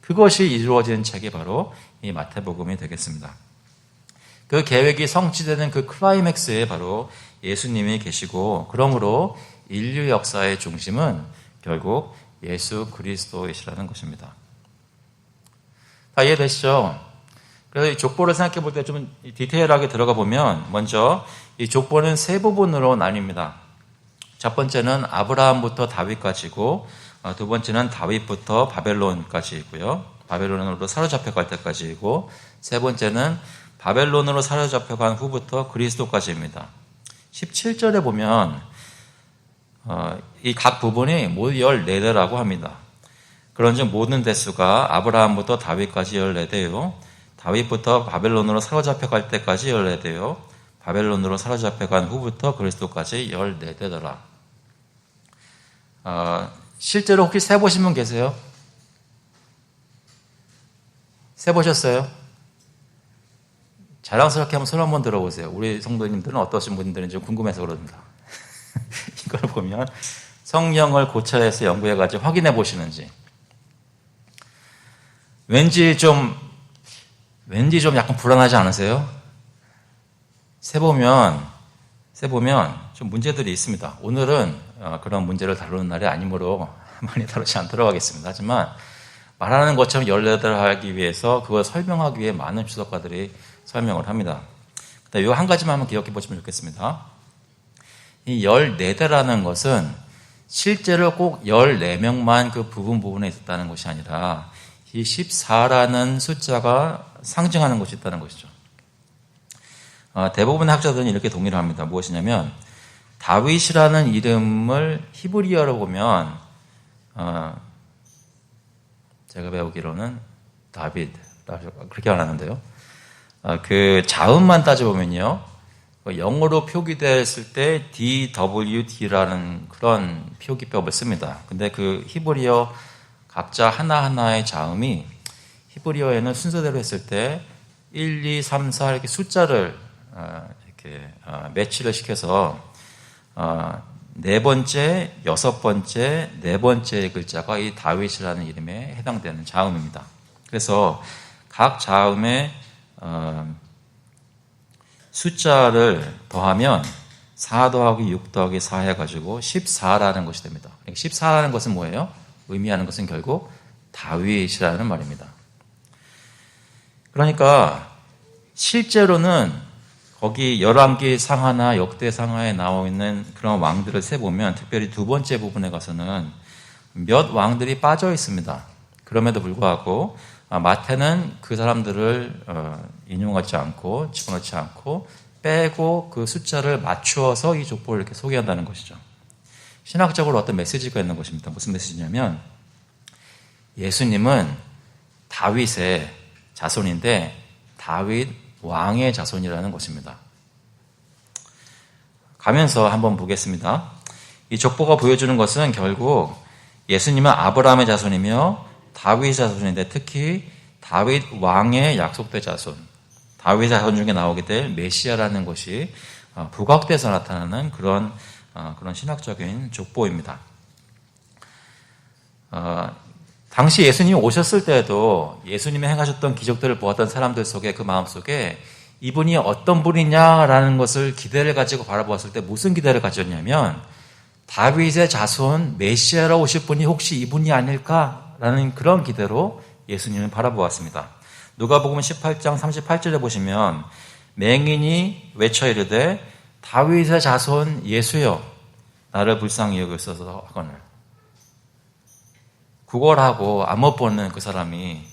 그것이 이루어진 책이 바로 이 마태복음이 되겠습니다. 그 계획이 성취되는 그 클라이맥스에 바로 예수님이 계시고 그러므로 인류 역사의 중심은 결국 예수 그리스도이시라는 것입니다. 다 이해되시죠? 그래서 이 족보를 생각해 볼 때 좀 디테일하게 들어가 보면 먼저 이 족보는 세 부분으로 나뉩니다. 첫 번째는 아브라함부터 다윗까지고 두 번째는 다윗부터 바벨론까지이고요. 바벨론으로 사로잡혀 갈 때까지이고 세 번째는 바벨론으로 사로잡혀 간 후부터 그리스도까지입니다. 17절에 보면 이 각 부분이 모두 14대라고 합니다. 그런즉 모든 대수가 아브라함부터 다윗까지 14대요. 다윗부터 바벨론으로 사로잡혀 갈 때까지 14대요. 바벨론으로 사로잡혀 간 후부터 그리스도까지 14대더라. 실제로 혹시 세보신 분 계세요? 세보셨어요? 자랑스럽게 한번 손 한번 들어보세요. 우리 성도님들은 어떠신 분들인지 궁금해서 그럽니다. 이걸 보면 성령을 고쳐해서 연구해가지고 확인해 보시는지. 왠지 좀 약간 불안하지 않으세요? 세보면 좀 문제들이 있습니다. 오늘은 그런 문제를 다루는 날이 아니므로 많이 다루지 않도록 하겠습니다. 하지만 말하는 것처럼 14대를 하기 위해서 그걸 설명하기 위해 많은 주석가들이 설명을 합니다. 이 한 가지만 한번 기억해 보시면 좋겠습니다. 이 14대라는 것은 실제로 꼭 14명만 그 부분에 있었다는 것이 아니라 이 14라는 숫자가 상징하는 것이 있다는 것이죠. 대부분의 학자들은 이렇게 동의를 합니다. 무엇이냐면 다윗이라는 이름을 히브리어로 보면 제가 배우기로는 다빗 그렇게 안 하는데요. 그 자음만 따져보면요. 영어로 표기됐을 때 DWD라는 그런 표기법을 씁니다. 근데 그 히브리어 각자 하나하나의 자음이 히브리어에는 순서대로 했을 때 1, 2, 3, 4 이렇게 숫자를 이렇게 매치를 시켜서 네 번째, 여섯 번째, 네 번째 글자가 이 다윗이라는 이름에 해당되는 자음입니다. 그래서 각 자음에 숫자를 더하면 4 더하기 6 더하기 4 해가지고 14라는 것이 됩니다. 14라는 것은 뭐예요? 의미하는 것은 결국 다윗이라는 말입니다. 그러니까 실제로는 거기 열왕기 상하나 역대 상하에 나와 있는 그런 왕들을 세보면 특별히 두 번째 부분에 가서는 몇 왕들이 빠져 있습니다. 그럼에도 불구하고 마태는 그 사람들을 인용하지 않고 집어넣지 않고 빼고 그 숫자를 맞추어서 이 족보를 이렇게 소개한다는 것이죠. 신학적으로 어떤 메시지가 있는 것입니다. 무슨 메시지냐면 예수님은 다윗의 자손인데 다윗 왕의 자손이라는 것입니다. 가면서 한번 보겠습니다. 이 족보가 보여주는 것은 결국 예수님은 아브라함의 자손이며 다윗의 자손인데 특히 다윗 왕의 약속된 자손, 다윗의 자손 중에 나오게 될 메시아라는 것이 부각돼서 나타나는 그런 신학적인 족보입니다. 당시 예수님이 오셨을 때에도 예수님이 행하셨던 기적들을 보았던 사람들 속에 그 마음속에 이분이 어떤 분이냐라는 것을 기대를 가지고 바라보았을 때 무슨 기대를 가졌냐면 다윗의 자손 메시아로 오실 분이 혹시 이분이 아닐까라는 그런 기대로 예수님을 바라보았습니다. 누가복음 18장 38절에 보시면 맹인이 외쳐 이르되 다윗의 자손 예수여 나를 불쌍히 여기소서 하거늘. 구걸하고 안 못 보는 그 사람이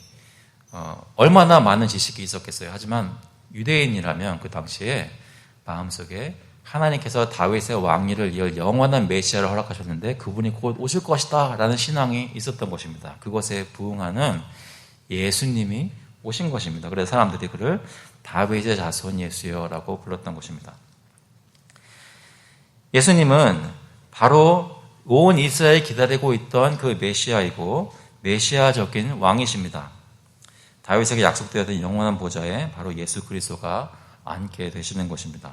얼마나 많은 지식이 있었겠어요. 하지만 유대인이라면 그 당시에 마음속에 하나님께서 다윗의 왕위를 이을 영원한 메시아를 허락하셨는데 그분이 곧 오실 것이다 라는 신앙이 있었던 것입니다. 그것에 부응하는 예수님이 오신 것입니다. 그래서 사람들이 그를 다윗의 자손 예수여라고 불렀던 것입니다. 예수님은 바로 온 이스라엘이 기다리고 있던 그 메시아이고 메시아적인 왕이십니다. 다윗에게 약속되었던 영원한 보좌에 바로 예수 그리스도가 앉게 되시는 것입니다.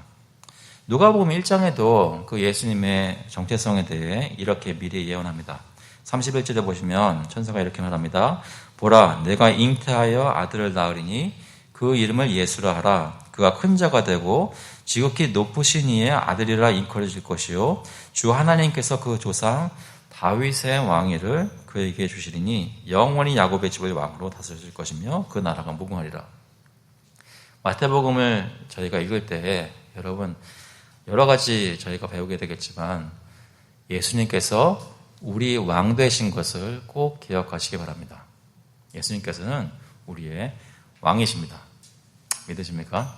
누가복음 1장에도 그 예수님의 정체성에 대해 이렇게 미리 예언합니다. 31절에 보시면 천사가 이렇게 말합니다. 보라, 내가 잉태하여 아들을 낳으리니 그 이름을 예수라 하라. 그가 큰 자가 되고 지극히 높으신 이의 아들이라 일컬어질 것이요 주 하나님께서 그 조상 다윗의 왕위를 그에게 주시리니 영원히 야곱의 집을 왕으로 다스릴 것이며 그 나라가 무궁하리라. 마태복음을 저희가 읽을 때 여러분 여러 가지 저희가 배우게 되겠지만 예수님께서 우리 왕 되신 것을 꼭 기억하시기 바랍니다. 예수님께서는 우리의 왕이십니다. 믿으십니까?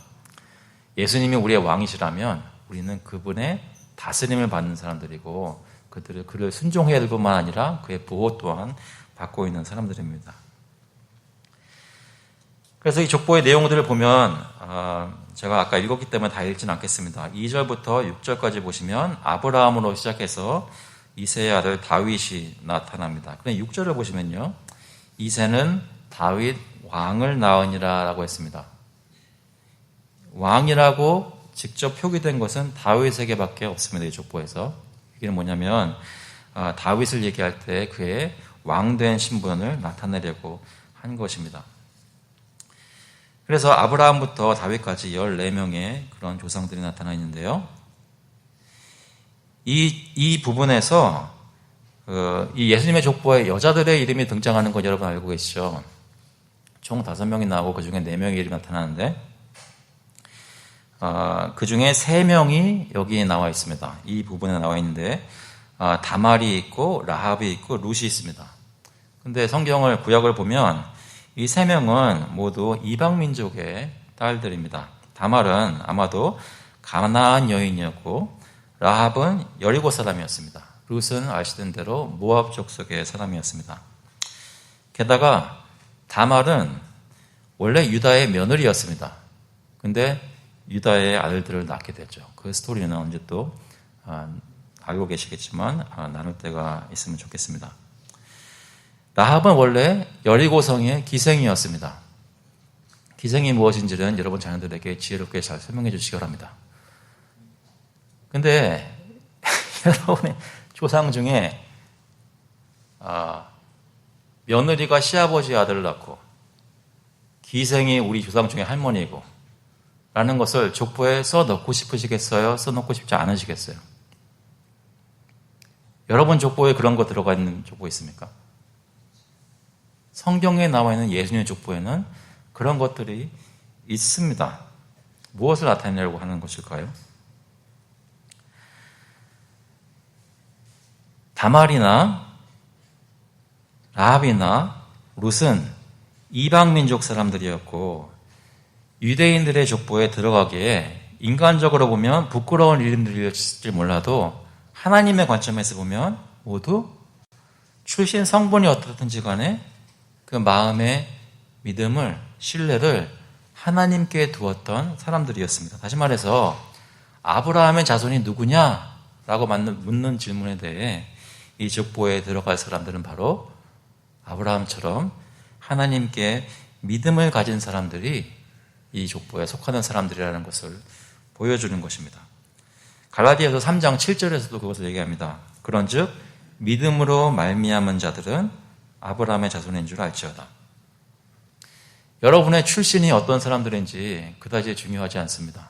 예수님이 우리의 왕이시라면 우리는 그분의 다스림을 받는 사람들이고 그를 순종해야 될 뿐만 아니라 그의 보호 또한 받고 있는 사람들입니다. 그래서 이 족보의 내용들을 보면 제가 아까 읽었기 때문에 다 읽지는 않겠습니다. 2절부터 6절까지 보시면 아브라함으로 시작해서 이새의 아들 다윗이 나타납니다. 그런데 6절을 보시면요. 이새는 다윗 왕을 낳으니라 라고 했습니다. 왕이라고 직접 표기된 것은 다윗에게밖에 없습니다. 이 족보에서. 이게 뭐냐면 다윗을 얘기할 때 그의 왕된 신분을 나타내려고 한 것입니다. 그래서 아브라함부터 다윗까지 14명의 그런 조상들이 나타나 있는데요. 이 부분에서 이 예수님의 족보에 여자들의 이름이 등장하는 건 여러분 알고 계시죠? 총 5명이 나오고 그 중에 4명의 이름이 나타나는데 그 중에 3명이 여기에 나와 있습니다. 이 부분에 나와 있는데 다말이 있고 라합이 있고 룻이 있습니다. 근데 성경을 구약을 보면 이 3명은 모두 이방 민족의 딸들입니다. 다말은 아마도 가나안 여인이었고 라합은 여리고 사람이었습니다. 룻은 아시던 대로 모압 족속의 사람이었습니다. 게다가 다말은 원래 유다의 며느리였습니다. 근데 유다의 아들들을 낳게 됐죠. 그 스토리는 언제 또 알고 계시겠지만 나눌 때가 있으면 좋겠습니다. 라합은 원래 여리고성의 기생이었습니다. 기생이 무엇인지는 여러분 자녀들에게 지혜롭게 잘 설명해 주시기 바랍니다. 근데 여러분의 조상 중에 며느리가 시아버지 아들을 낳고 기생이 우리 조상 중에 할머니고 라는 것을 족보에 써넣고 싶으시겠어요? 써넣고 싶지 않으시겠어요? 여러분 족보에 그런 거 들어가 있는 족보 있습니까? 성경에 나와 있는 예수님의 족보에는 그런 것들이 있습니다. 무엇을 나타내려고 하는 것일까요? 다말이나 라합이나 룻은 이방 민족 사람들이었고 유대인들의 족보에 들어가기에 인간적으로 보면 부끄러운 이름들일지 몰라도 하나님의 관점에서 보면 모두 출신 성분이 어떻든지 간에 그 마음의 믿음을, 신뢰를 하나님께 두었던 사람들이었습니다. 다시 말해서 아브라함의 자손이 누구냐라고 묻는 질문에 대해 이 족보에 들어갈 사람들은 바로 아브라함처럼 하나님께 믿음을 가진 사람들이 이 족보에 속하는 사람들이라는 것을 보여주는 것입니다. 갈라디아서 3장 7절에서도 그것을 얘기합니다. 그런즉 믿음으로 말미암은 자들은 아브라함의 자손인 줄 알지어다. 여러분의 출신이 어떤 사람들인지 그다지 중요하지 않습니다.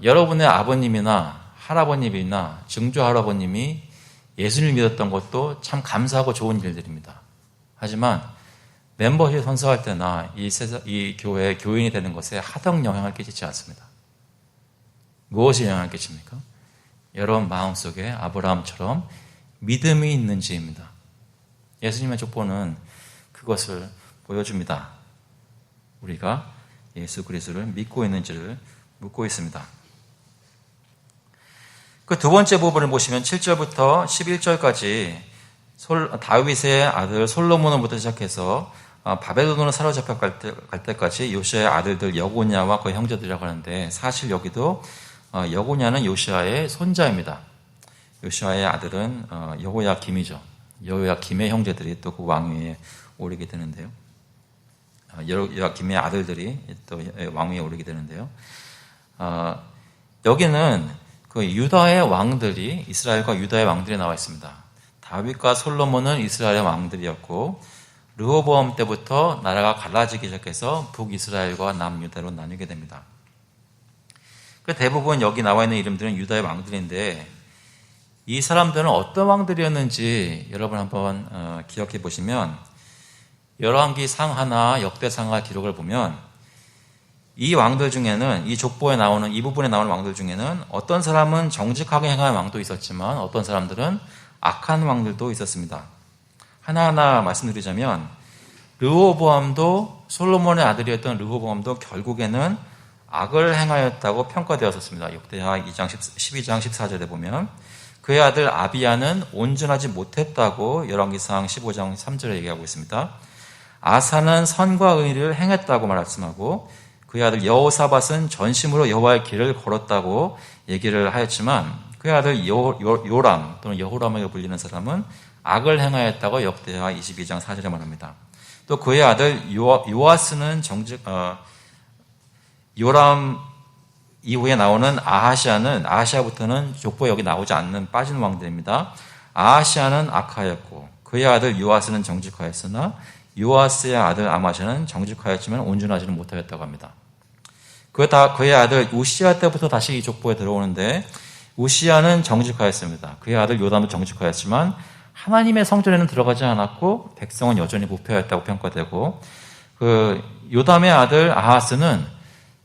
여러분의 아버님이나 할아버님이나 증조할아버님이 예수님을 믿었던 것도 참 감사하고 좋은 일들입니다. 하지만 멤버십 선서할 때나 이 교회의 교인이 되는 것에 하등 영향을 끼치지 않습니다. 무엇이 영향을 끼칩니까? 여러분 마음속에 아브라함처럼 믿음이 있는지입니다. 예수님의 족보는 그것을 보여줍니다. 우리가 예수 그리스도를 믿고 있는지를 묻고 있습니다. 그 두 번째 부분을 보시면 7절부터 11절까지 다윗의 아들 솔로몬으로부터 시작해서 바벨론으로 사로잡혀 갈 때까지 요시아의 아들들 여고냐와 그의 형제들이라고 하는데, 사실 여기도 여고냐는 요시아의 손자입니다. 요시아의 아들은 여호야김이죠. 여호야김의 형제들이 또 그 왕위에 오르게 되는데요. 여호야김의 아들들이 또 왕위에 오르게 되는데요. 여기는 그 유다의 왕들이, 이스라엘과 유다의 왕들이 나와 있습니다. 다윗과 솔로몬은 이스라엘의 왕들이었고, 르호보암 때부터 나라가 갈라지기 시작해서 북이스라엘과 남유다로 나뉘게 됩니다. 대부분 여기 나와 있는 이름들은 유다의 왕들인데, 이 사람들은 어떤 왕들이었는지 여러분 한번 기억해 보시면, 열왕기 상하나 역대상하 기록을 보면 이 왕들 중에는, 이 족보에 나오는, 이 부분에 나오는 왕들 중에는 어떤 사람은 정직하게 행한 왕도 있었지만 어떤 사람들은 악한 왕들도 있었습니다. 하나하나 말씀드리자면, 르호보암도, 솔로몬의 아들이었던 르호보암도 결국에는 악을 행하였다고 평가되었었습니다. 역대하 12장 14절에 보면 그의 아들 아비야는 온전하지 못했다고 열왕기상 15장 3절에 얘기하고 있습니다. 아사는 선과 의를 행했다고 말씀하고, 그의 아들 여호사밧은 전심으로 여호와의 길을 걸었다고 얘기를 하였지만, 그의 아들 요람 또는 여호람에게 불리는 사람은 악을 행하였다고 역대하 22장 4절에 말합니다. 또 그의 아들 요아스는 요람 이후에 나오는 아하시아부터는 족보에 여기 나오지 않는 빠진 왕들입니다. 아하시아는 악하였고 그의 아들 요아스는 정직하였으나 요아스의 아들 아마샤는 정직하였지만 온전하지는 못하였다고 합니다. 그의 아들 우시아 때부터 다시 이 족보에 들어오는데, 우시아는 정직하였습니다. 그의 아들 요담도 정직하였지만 하나님의 성전에는 들어가지 않았고 백성은 여전히 부패하였다고 평가되고, 그 요담의 아들 아하스는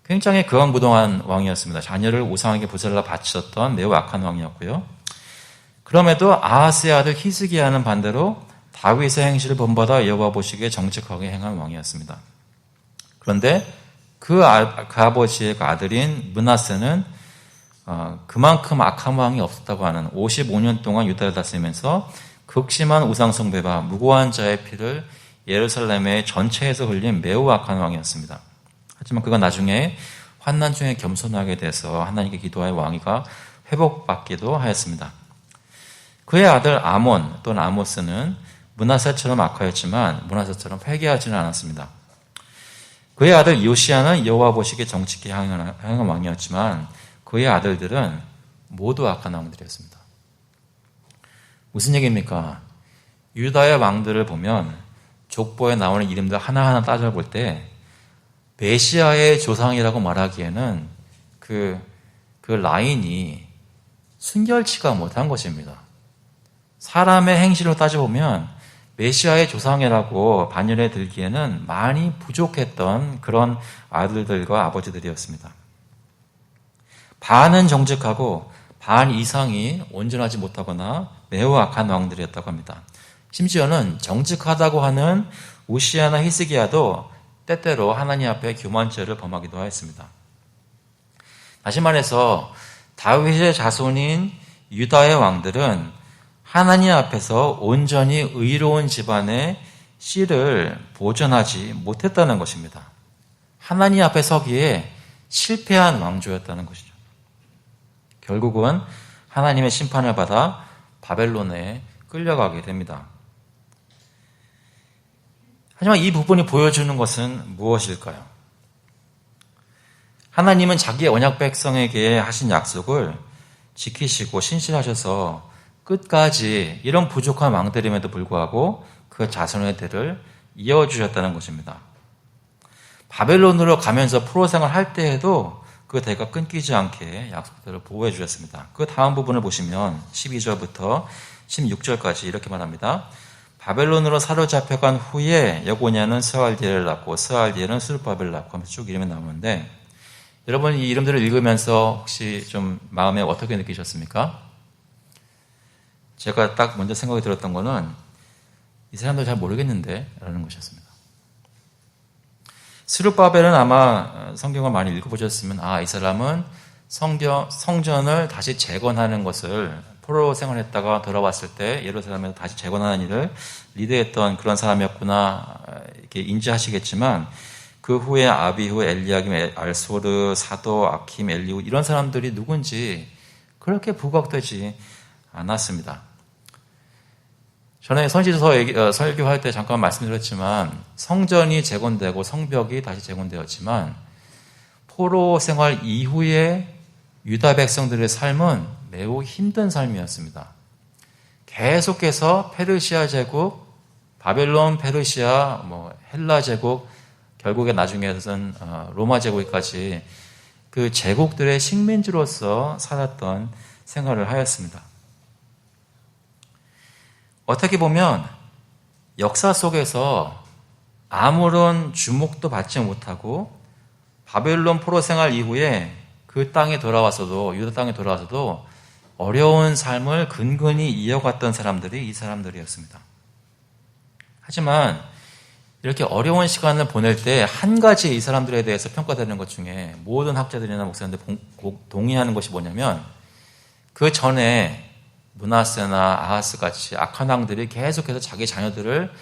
굉장히 거왕부동한 왕이었습니다. 자녀를 우상에게 부살라 바쳤던 매우 악한 왕이었고요. 그럼에도 아하스의 아들 히스기야는 반대로 다윗의 행실을 본받아 여호와 보시기에 정직하게 행한 왕이었습니다. 그런데 그 아버지의 아들인 므낫세는 그만큼 악한 왕이 없었다고 하는, 55년 동안 유다를 다스리면서 극심한 우상숭배와 무고한 자의 피를 예루살렘의 전체에서 흘린 매우 악한 왕이었습니다. 하지만 그가 나중에 환난 중에 겸손하게 돼서 하나님께 기도하여 왕위가 회복받기도 하였습니다. 그의 아들 아몬 또는 아모스는 므낫세처럼 악하였지만 므낫세처럼 회개하지는 않았습니다. 그의 아들 요시아는 여호와 보시기에 정직히 행한 왕이었지만 그의 아들들은 모두 악한 왕들이었습니다. 무슨 얘기입니까? 유다의 왕들을 보면 족보에 나오는 이름들 하나하나 따져볼 때 메시아의 조상이라고 말하기에는 그 라인이 순결치가 못한 것입니다. 사람의 행실로 따져보면 메시아의 조상이라고 반열에 들기에는 많이 부족했던 그런 아들들과 아버지들이었습니다. 반은 정직하고 반 이상이 온전하지 못하거나 매우 악한 왕들이었다고 합니다. 심지어는 정직하다고 하는 우시아나 히스기야도 때때로 하나님 앞에 교만죄를 범하기도 하였습니다. 다시 말해서 다윗의 자손인 유다의 왕들은 하나님 앞에서 온전히 의로운 집안의 씨를 보존하지 못했다는 것입니다. 하나님 앞에 서기에 실패한 왕조였다는 것이죠. 결국은 하나님의 심판을 받아 바벨론에 끌려가게 됩니다. 하지만 이 부분이 보여주는 것은 무엇일까요? 하나님은 자기의 언약 백성에게 하신 약속을 지키시고 신실하셔서 끝까지 이런 부족한 왕들임에도 불구하고 그 자손의 대를 이어주셨다는 것입니다. 바벨론으로 가면서 포로 생활할 때에도 그 대가 끊기지 않게 약속대로 보호해 주셨습니다. 그 다음 부분을 보시면 12절부터 16절까지 이렇게 말합니다. 바벨론으로 사로잡혀간 후에 여고냐는 스알디엘을 낳고 스알디엘은 수르바벨을 낳고 하면서 쭉 이름이 나오는데 여러분 이 이름들을 읽으면서 혹시 좀 마음에 어떻게 느끼셨습니까? 제가 딱 먼저 생각이 들었던 거는 이 사람들 잘 모르겠는데 라는 것이었습니다. 스룹바벨은 아마 성경을 많이 읽어보셨으면 이 사람은 성전을 다시 재건하는 것을 포로 생활했다가 돌아왔을 때 예루살렘에서 다시 재건하는 일을 리드했던 그런 사람이었구나 이렇게 인지하시겠지만 그 후에 아비후, 엘리야김, 알소르, 사도, 아킴, 엘리후 이런 사람들이 누군지 그렇게 부각되지 않았습니다. 전에 선지서 설교할 때 잠깐 말씀드렸지만 성전이 재건되고 성벽이 다시 재건되었지만 포로 생활 이후에 유다 백성들의 삶은 매우 힘든 삶이었습니다. 계속해서 페르시아 제국, 바벨론, 페르시아, 헬라 제국, 결국에 나중에는 로마 제국까지 그 제국들의 식민지로서 살았던 생활을 하였습니다. 어떻게 보면 역사 속에서 아무런 주목도 받지 못하고 바벨론 포로 생활 이후에 그 땅에 돌아와서도 유다 땅에 돌아와서도 어려운 삶을 근근히 이어갔던 사람들이 이 사람들이었습니다. 하지만 이렇게 어려운 시간을 보낼 때 한 가지 이 사람들에 대해서 평가되는 것 중에 모든 학자들이나 목사님들 동의하는 것이 뭐냐면 그 전에 므낫세나 아하스 같이 악한 왕들이 계속해서 자기 자녀들을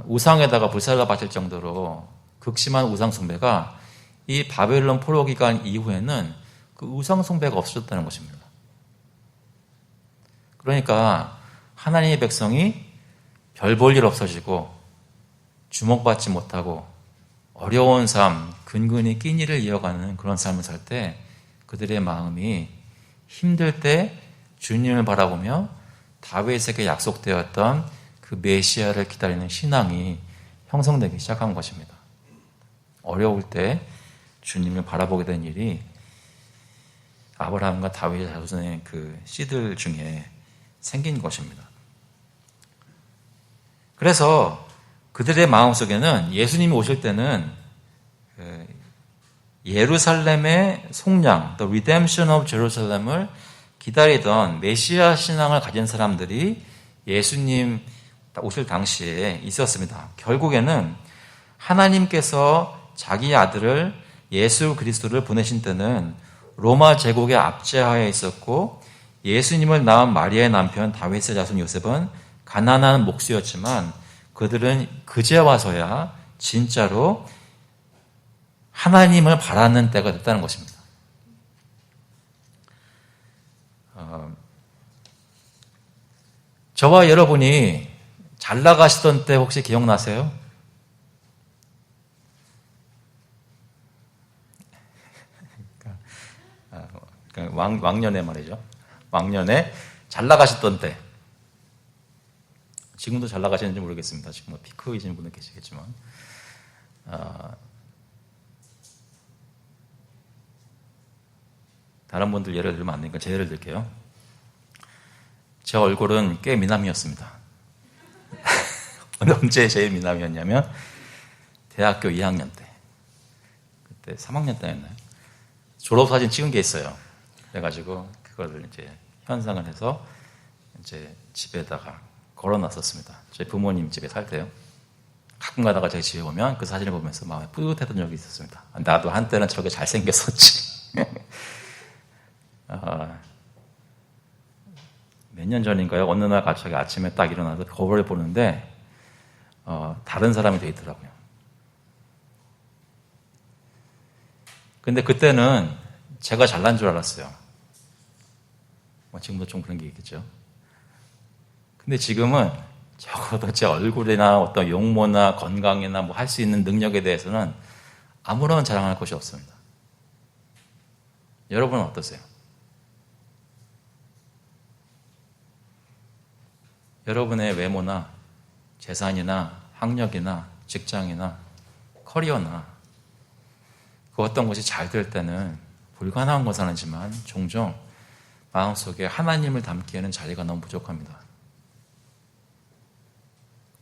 우상에다가 불살라 바칠 정도로 극심한 우상 숭배가 이 바벨론 포로 기간 이후에는 그 우상 숭배가 없어졌다는 것입니다. 그러니까 하나님의 백성이 별 볼 일 없어지고 주목받지 못하고 어려운 삶, 근근히 끼니를 이어가는 그런 삶을 살 때 그들의 마음이 힘들 때 주님을 바라보며 다윗에게 약속되었던 그 메시아를 기다리는 신앙이 형성되기 시작한 것입니다. 어려울 때 주님을 바라보게 된 일이 아브라함과 다윗의 자손의 그 씨들 중에 생긴 것입니다. 그래서 그들의 마음속에는 예수님이 오실 때는 예루살렘의 속량, The Redemption of Jerusalem을 기다리던 메시아 신앙을 가진 사람들이 예수님 오실 당시에 있었습니다. 결국에는 하나님께서 자기 아들을 예수 그리스도를 보내신 때는 로마 제국의 압제하에 있었고 예수님을 낳은 마리아의 남편 다윗의 자손 요셉은 가난한 목수였지만 그들은 그제 와서야 진짜로 하나님을 바라는 때가 됐다는 것입니다. 저와 여러분이 잘 나가시던 때 혹시 기억나세요? 왕년에 말이죠. 왕년에 잘 나가셨던 때. 지금도 잘 나가시는지 모르겠습니다. 지금 피크이신 분은 계시겠지만. 다른 분들 예를 들면 안 되니까 제 예를 들게요. 제 얼굴은 꽤 미남이었습니다. 언제 제일 미남이었냐면 대학교 2학년 때. 그때 3학년 때였나요? 졸업사진 찍은 게 있어요. 그래가지고 그거를 이제 현상을 해서 이제 집에다가 걸어놨었습니다. 저희 부모님 집에 살 때요. 가끔 가다가 저희 집에 오면 그 사진을 보면서 마음에 뿌듯했던 적이 있었습니다. 나도 한때는 저렇게 잘생겼었지. 몇 년 전인가요? 어느 날 갑자기 아침에 딱 일어나서 거울을 보는데 다른 사람이 돼 있더라고요. 근데 그때는 제가 잘난 줄 알았어요. 지금도 좀 그런 게 있겠죠. 근데 지금은 적어도 제 얼굴이나 어떤 용모나 건강이나 뭐 할 수 있는 능력에 대해서는 아무런 자랑할 것이 없습니다. 여러분은 어떠세요? 여러분의 외모나 재산이나 학력이나 직장이나 커리어나 그 어떤 것이 잘 될 때는 불가능한 것은 아니지만 종종 마음속에 하나님을 담기에는 자리가 너무 부족합니다.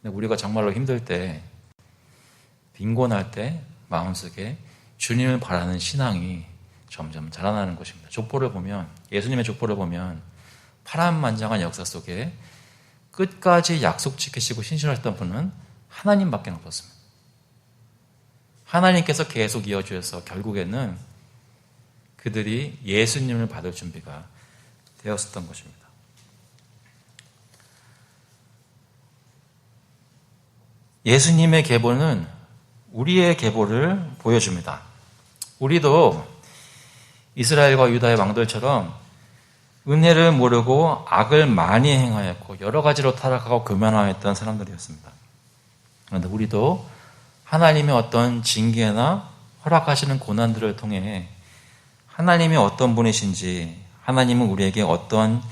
근데 우리가 정말로 힘들 때, 빈곤할 때 마음속에 주님을 바라는 신앙이 점점 자라나는 것입니다. 족보를 보면, 예수님의 족보를 보면 파란만장한 역사 속에 끝까지 약속 지키시고 신실하셨던 분은 하나님밖에 없었습니다. 하나님께서 계속 이어주셔서 결국에는 그들이 예수님을 받을 준비가 되었었던 것입니다. 예수님의 계보는 우리의 계보를 보여줍니다. 우리도 이스라엘과 유다의 왕들처럼 은혜를 모르고 악을 많이 행하였고 여러 가지로 타락하고 교만하였던 사람들이었습니다. 그런데 우리도 하나님의 어떤 징계나 허락하시는 고난들을 통해 하나님이 어떤 분이신지, 하나님은 우리에게 어떤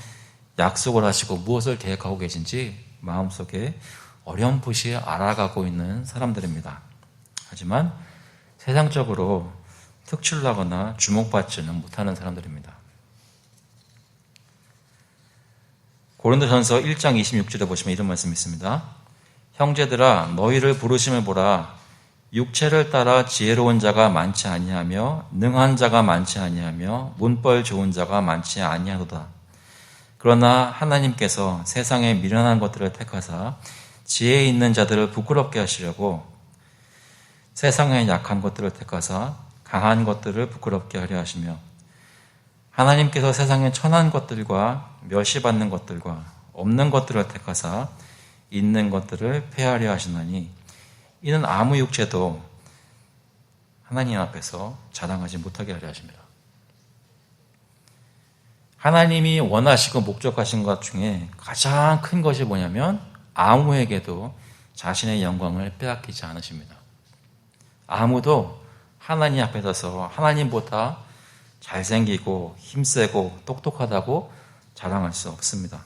약속을 하시고 무엇을 계획하고 계신지 마음속에 어렴풋이 알아가고 있는 사람들입니다. 하지만 세상적으로 특출나거나 주목받지는 못하는 사람들입니다. 고린도전서 1장 26절에 보시면 이런 말씀이 있습니다. 형제들아 너희를 부르심을 보라. 육체를 따라 지혜로운 자가 많지 아니하며 능한 자가 많지 아니하며 문벌 좋은 자가 많지 아니하도다. 그러나 하나님께서 세상의 미련한 것들을 택하사 지혜 있는 자들을 부끄럽게 하시려고 세상의 약한 것들을 택하사 강한 것들을 부끄럽게 하려 하시며 하나님께서 세상의 천한 것들과 멸시받는 것들과 없는 것들을 택하사 있는 것들을 폐하려 하시나니 이는 아무 육체도 하나님 앞에서 자랑하지 못하게 하려 하십니다. 하나님이 원하시고 목적하신 것 중에 가장 큰 것이 뭐냐면 아무에게도 자신의 영광을 빼앗기지 않으십니다. 아무도 하나님 앞에 서서 하나님보다 잘생기고 힘세고 똑똑하다고 자랑할 수 없습니다.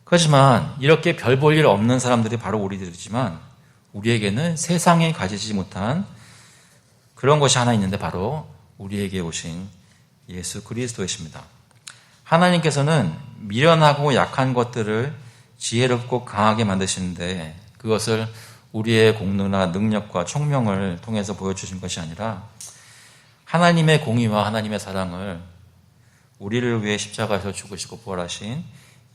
그렇지만 이렇게 별 볼 일 없는 사람들이 바로 우리들이지만 우리에게는 세상에 가지지 못한 그런 것이 하나 있는데 바로 우리에게 오신 예수 그리스도이십니다. 하나님께서는 미련하고 약한 것들을 지혜롭고 강하게 만드시는데 그것을 우리의 공로나 능력과 총명을 통해서 보여주신 것이 아니라 하나님의 공의와 하나님의 사랑을 우리를 위해 십자가에서 죽으시고 부활하신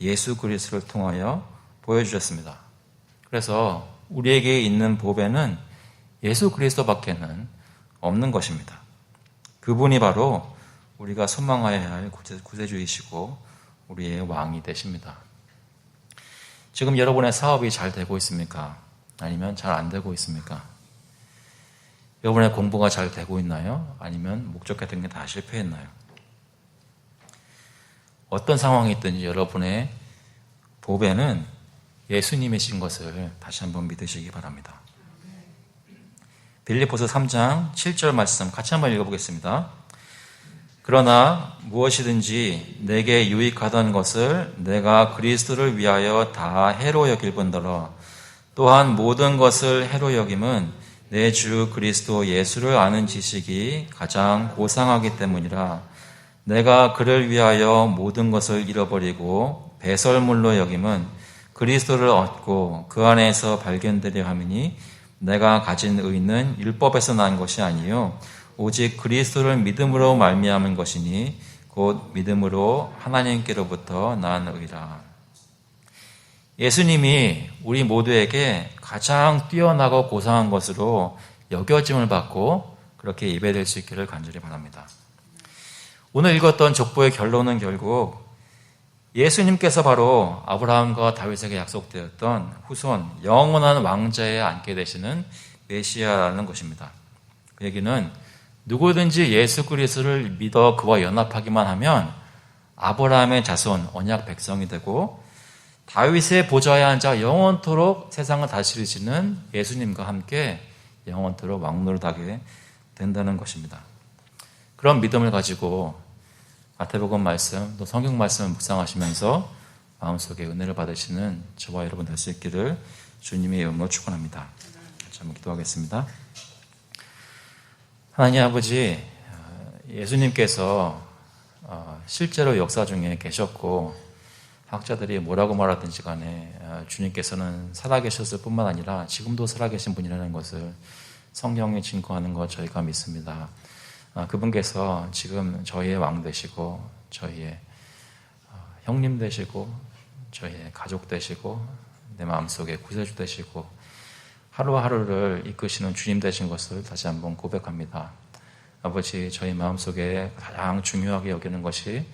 예수 그리스도를 통하여 보여주셨습니다. 그래서 우리에게 있는 보배는 예수 그리스도밖에는 없는 것입니다. 그분이 바로 우리가 소망하여야 할 구세주이시고 우리의 왕이 되십니다. 지금 여러분의 사업이 잘 되고 있습니까? 아니면 잘 안 되고 있습니까? 여러분의 공부가 잘 되고 있나요? 아니면 목적했던 게 다 실패했나요? 어떤 상황이 있든지 여러분의 보배는 예수님이신 것을 다시 한번 믿으시기 바랍니다. 빌립보서 3장 7절 말씀 같이 한번 읽어보겠습니다. 그러나 무엇이든지 내게 유익하던 것을 내가 그리스도를 위하여 다 해로 여길 뿐더러 또한 모든 것을 해로 여김은 내 주 그리스도 예수를 아는 지식이 가장 고상하기 때문이라. 내가 그를 위하여 모든 것을 잃어버리고 배설물로 여김은 그리스도를 얻고 그 안에서 발견되려 함이니 내가 가진 의는 율법에서 난 것이 아니요 오직 그리스도를 믿음으로 말미암은 것이니 곧 믿음으로 하나님께로부터 난 의라. 예수님이 우리 모두에게 가장 뛰어나고 고상한 것으로 여겨짐을 받고 그렇게 예배될 수 있기를 간절히 바랍니다. 오늘 읽었던 족보의 결론은 결국 예수님께서 바로 아브라함과 다윗에게 약속되었던 후손 영원한 왕자에 앉게 되시는 메시아라는 것입니다. 그 얘기는 누구든지 예수 그리스도를 믿어 그와 연합하기만 하면 아브라함의 자손 언약 백성이 되고 다윗의 보좌에 앉아 영원토록 세상을 다스리시는 예수님과 함께 영원토록 왕노릇하게 된다는 것입니다. 그런 믿음을 가지고 마태복음 말씀 또 성경 말씀을 묵상하시면서 마음속에 은혜를 받으시는 저와 여러분 될 수 있기를 주님의 이름으로 축원합니다. 한번 기도하겠습니다. 하나님 아버지, 예수님께서 실제로 역사 중에 계셨고 학자들이 뭐라고 말하든지 간에 주님께서는 살아계셨을 뿐만 아니라 지금도 살아계신 분이라는 것을 성경이 증거하는 것 저희가 믿습니다. 그분께서 지금 저희의 왕 되시고 저희의 형님 되시고 저희의 가족 되시고 내 마음속에 구세주 되시고 하루하루를 이끄시는 주님 되신 것을 다시 한번 고백합니다. 아버지, 저희 마음속에 가장 중요하게 여기는 것이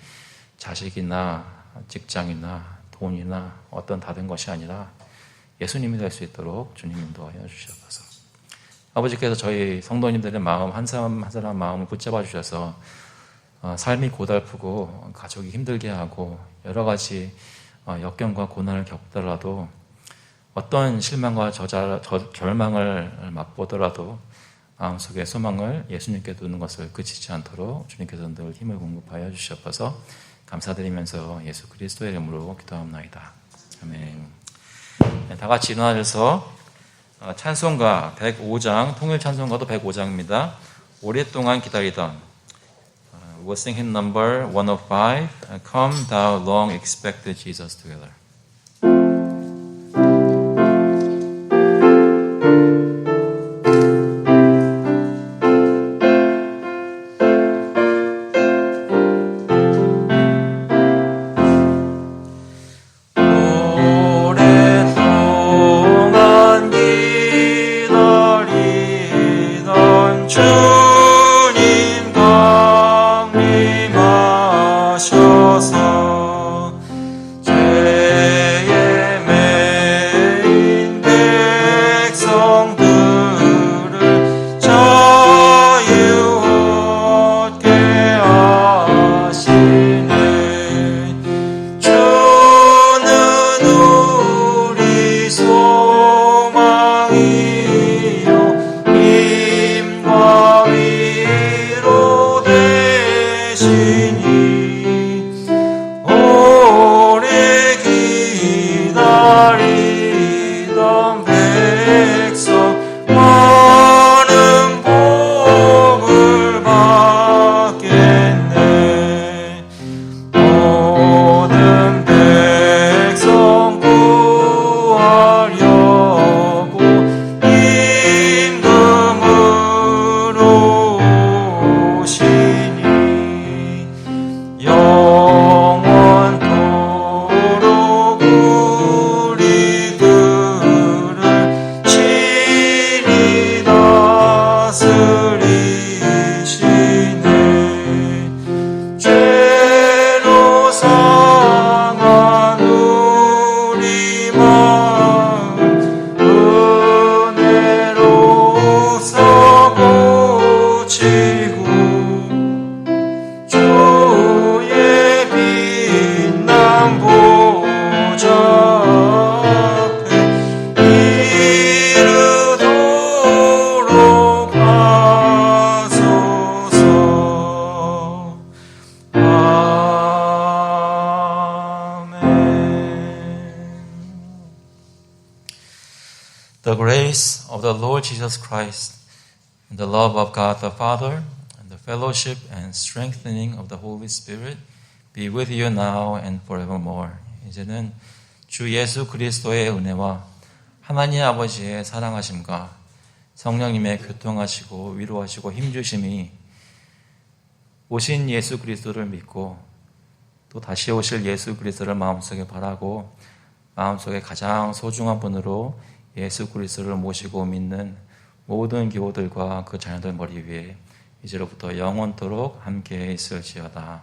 자식이나 직장이나 돈이나 어떤 다른 것이 아니라 예수님이 될 수 있도록 주님 인도하여 주시옵소서. 아버지께서 저희 성도님들의 마음 한 사람 한 사람 마음을 붙잡아 주셔서 삶이 고달프고 가족이 힘들게 하고 여러 가지 역경과 고난을 겪더라도 어떤 실망과 결망을 맛보더라도 마음속에 소망을 예수님께 두는 것을 그치지 않도록 주님께서 늘 힘을 공급하여 주시옵소서. 감사드리면서 예수 그리스도의 이름으로 기도합니다. 아멘. 네, 다 같이 일어나셔서 찬송가 105장, 통일 찬송가도 105장입니다. 오랫동안 기다리던 We'll sing hymn number 105, Come Thou Long Expected Jesus together. The grace of the Lord Jesus Christ, and the love of God the Father, and the fellowship and strengthening of the Holy Spirit be with you now and forevermore. 이제는 주 예수 그리스도의 은혜와 하나님 아버지의 사랑하심과 성령님의 교통하시고 위로하시고 힘주심이 오신 예수 그리스도를 믿고 또 다시 오실 예수 그리스도를 마음속에 바라고 마음속에 가장 소중한 분으로 예수 그리스도를 모시고 믿는 모든 교우들과 그 자녀들 머리 위에 이제로부터 영원토록 함께 있을지어다.